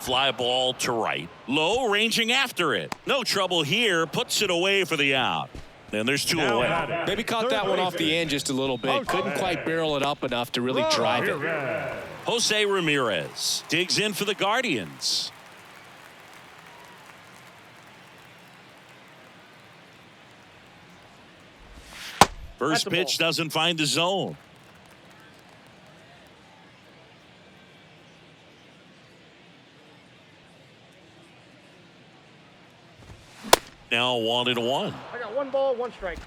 Fly ball to right. Low ranging after it. No trouble here. Puts it away for the out. And there's two Now away. batting, Maybe caught that one off the end just a little bit. Couldn't quite barrel it up enough to really drive it. Jose Ramirez digs in for the Guardians. First pitch doesn't find the zone. Now 1-1. I got 1 ball, 1 strike.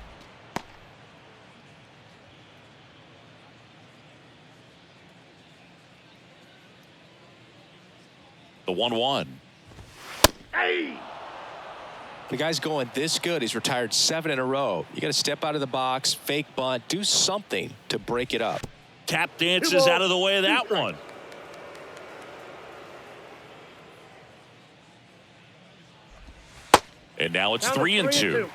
The 1-1. Hey! The guy's going this good. He's retired 7 in a row. You got to step out of the box, fake bunt, do something to break it up. Tap dances out of the way of that one. And now it's 3-2.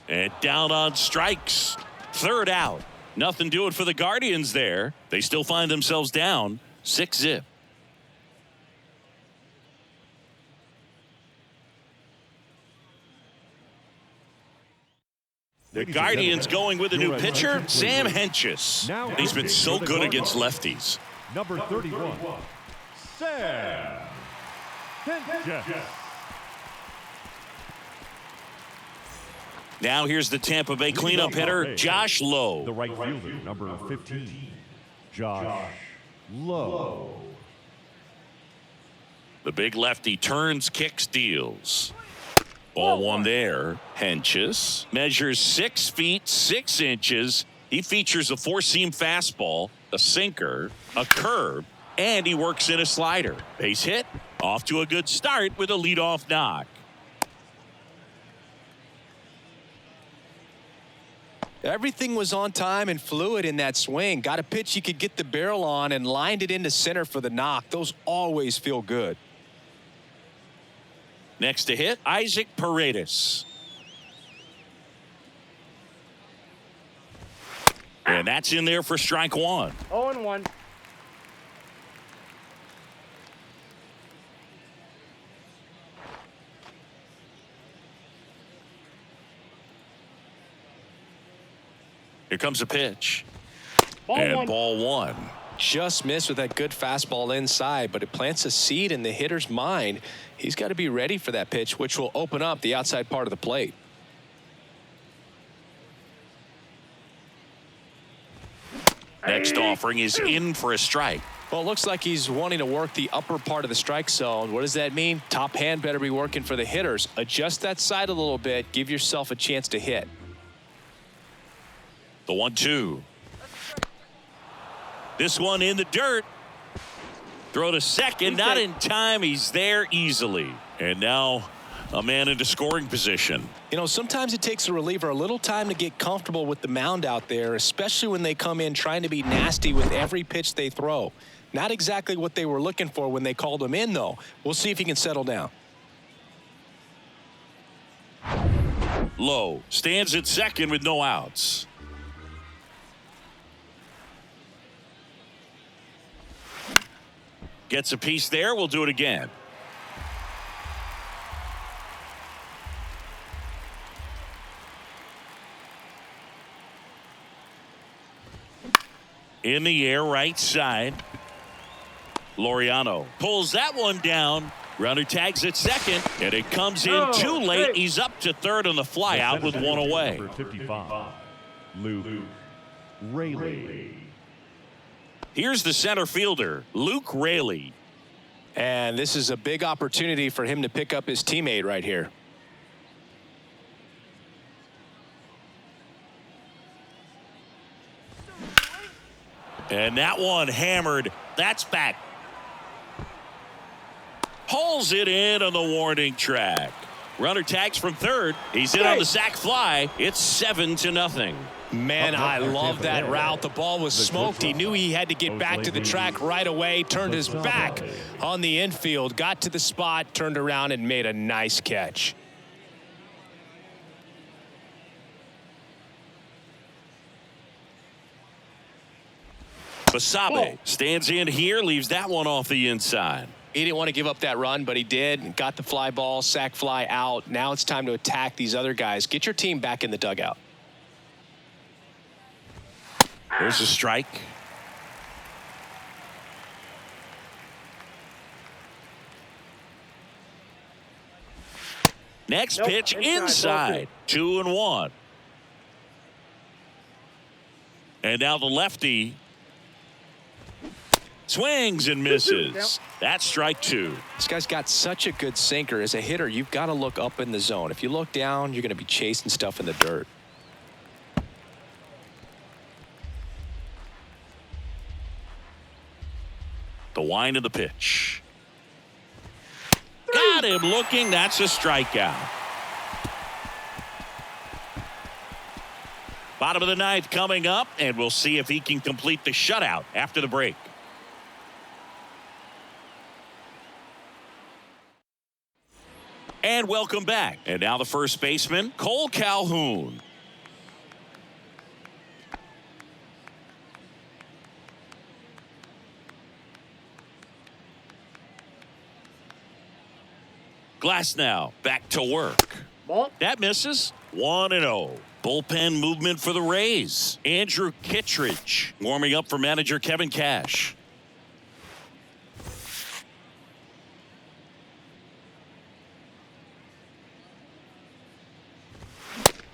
And down on strikes. Third out. Nothing doing for the Guardians there. They still find themselves down 6-0. The Guardians going with a new pitcher, Sam Hentges. He's been so good against lefties. Number 31, Sam Hentges. Now here's the Tampa Bay cleanup hitter, Josh Lowe. The right fielder, number 15, Josh Lowe. The big lefty turns, kicks, deals. Ball one there. Hentges measures 6 feet 6 inches. He features a 4-seam fastball, a sinker, a curve, and he works in a slider. Base hit. Off to a good start with a leadoff knock. Everything was on time and fluid in that swing. Got a pitch you could get the barrel on and lined it into center for the knock. Those always feel good. Next to hit, Isaac Paredes. And that's in there for strike one. 0-1. Here comes a pitch. Ball And one. ball one. Just missed with that good fastball inside, but it plants a seed in the hitter's mind. He's got to be ready for that pitch, which will open up the outside part of the plate. Next offering is in for a strike. Well, it looks like he's wanting to work the upper part of the strike zone. What does that mean? Top hand better be working for the hitters. Adjust that side a little bit. Give yourself a chance to hit. The 1-2. This one in the dirt. Throw to second, not in time. He's there easily. And now a man into scoring position. You know, sometimes it takes a reliever a little time to get comfortable with the mound out there, especially when they come in trying to be nasty with every pitch they throw. Not exactly what they were looking for when they called him in, though. We'll see if he can settle down. Lowe stands at second with no outs. Gets a piece there. We'll do it again. In the air, right side. Laureano pulls that one down. Runner tags at second, and it comes in too late. He's up to third on the fly out with one away. Number 55, Luke Raley. Here's the center fielder, Luke Raley. And this is a big opportunity for him to pick up his teammate right here. And that one hammered. That's back. Pulls it in on the warning track. Runner tags from third. He's in on the sac fly. It's 7-0. Man, I love that route. The ball was smoked. He knew he had to get back to the track right away. Turned his back on the infield. Got to the spot, turned around, and made a nice catch. Basabe stands in here, leaves that one off the inside. He didn't want to give up that run, but he did. Got the fly ball, sack fly out. Now it's time to attack these other guys. Get your team back in the dugout. There's a strike. Next Nope, pitch inside. inside. 2-1. And now the lefty swings and misses. That's strike 2. This guy's got such a good sinker. As a hitter, you've got to look up in the zone. If you look down, you're going to be chasing stuff in the dirt. The wind of the pitch. Got him looking. That's a strikeout. Bottom of the ninth coming up, and we'll see if he can complete the shutout after the break. And welcome back. And now the first baseman, Cole Calhoun. Glass now back to work. Ball. That misses. 1-0. Bullpen movement for the Rays. Andrew Kittredge warming up for manager Kevin Cash.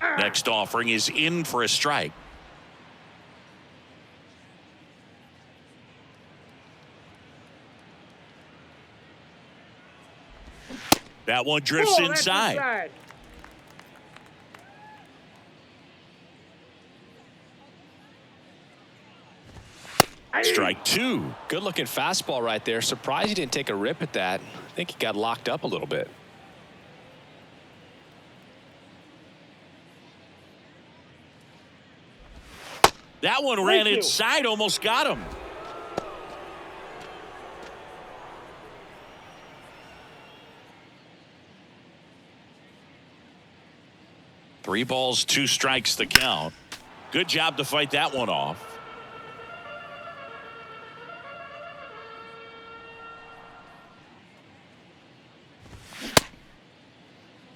Next offering is in for a strike. That one drifts Oh, that's inside. Strike 2. Good looking fastball right there. Surprised he didn't take a rip at that. I think he got locked up a little bit. That one ran you. inside, almost got him. Three balls, 2 strikes the count. Good job to fight that one off.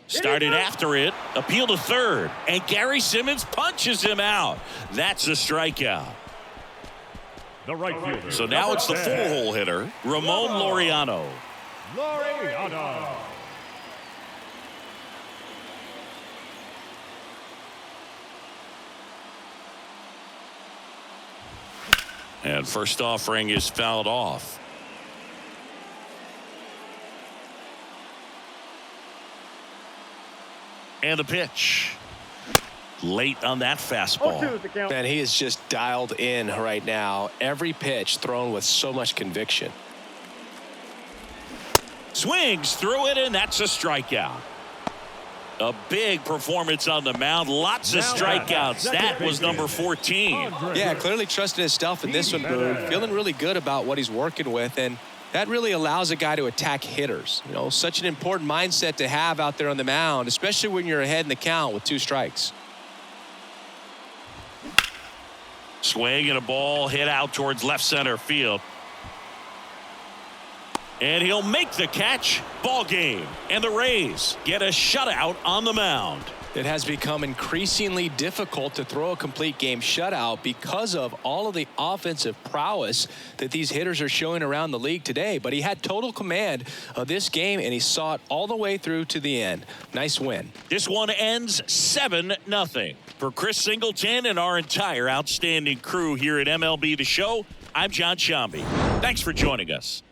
Started after it, appeal to third, and Gary Simmons punches him out. That's a strikeout. The right fielder. So now it's the 4-hole hitter, Ramon Laureano. Laureano. And first offering is fouled off. And the pitch. Late on that 0-2 fastball. is the count. Man, he is just dialed in right now. Every pitch thrown with so much conviction. Swings through it, and that's a strikeout. A big performance on the mound. Lots of strikeouts. That was number 14. Yeah, clearly trusting his stuff in this one, Boone. Feeling really good about what he's working with, and that really allows a guy to attack hitters. You know, such an important mindset to have out there on the mound, especially when you're ahead in the count with 2 strikes. Swing and a ball hit out towards left center field. And he'll make the catch. Ball game. And the Rays get a shutout on the mound. It has become increasingly difficult to throw a complete game shutout because of all of the offensive prowess that these hitters are showing around the league today. But he had total command of this game, and he saw it all the way through to the end. Nice win. This one ends 7-0. For Chris Singleton and our entire outstanding crew here at MLB The Show, I'm John Shambi. Thanks for joining us.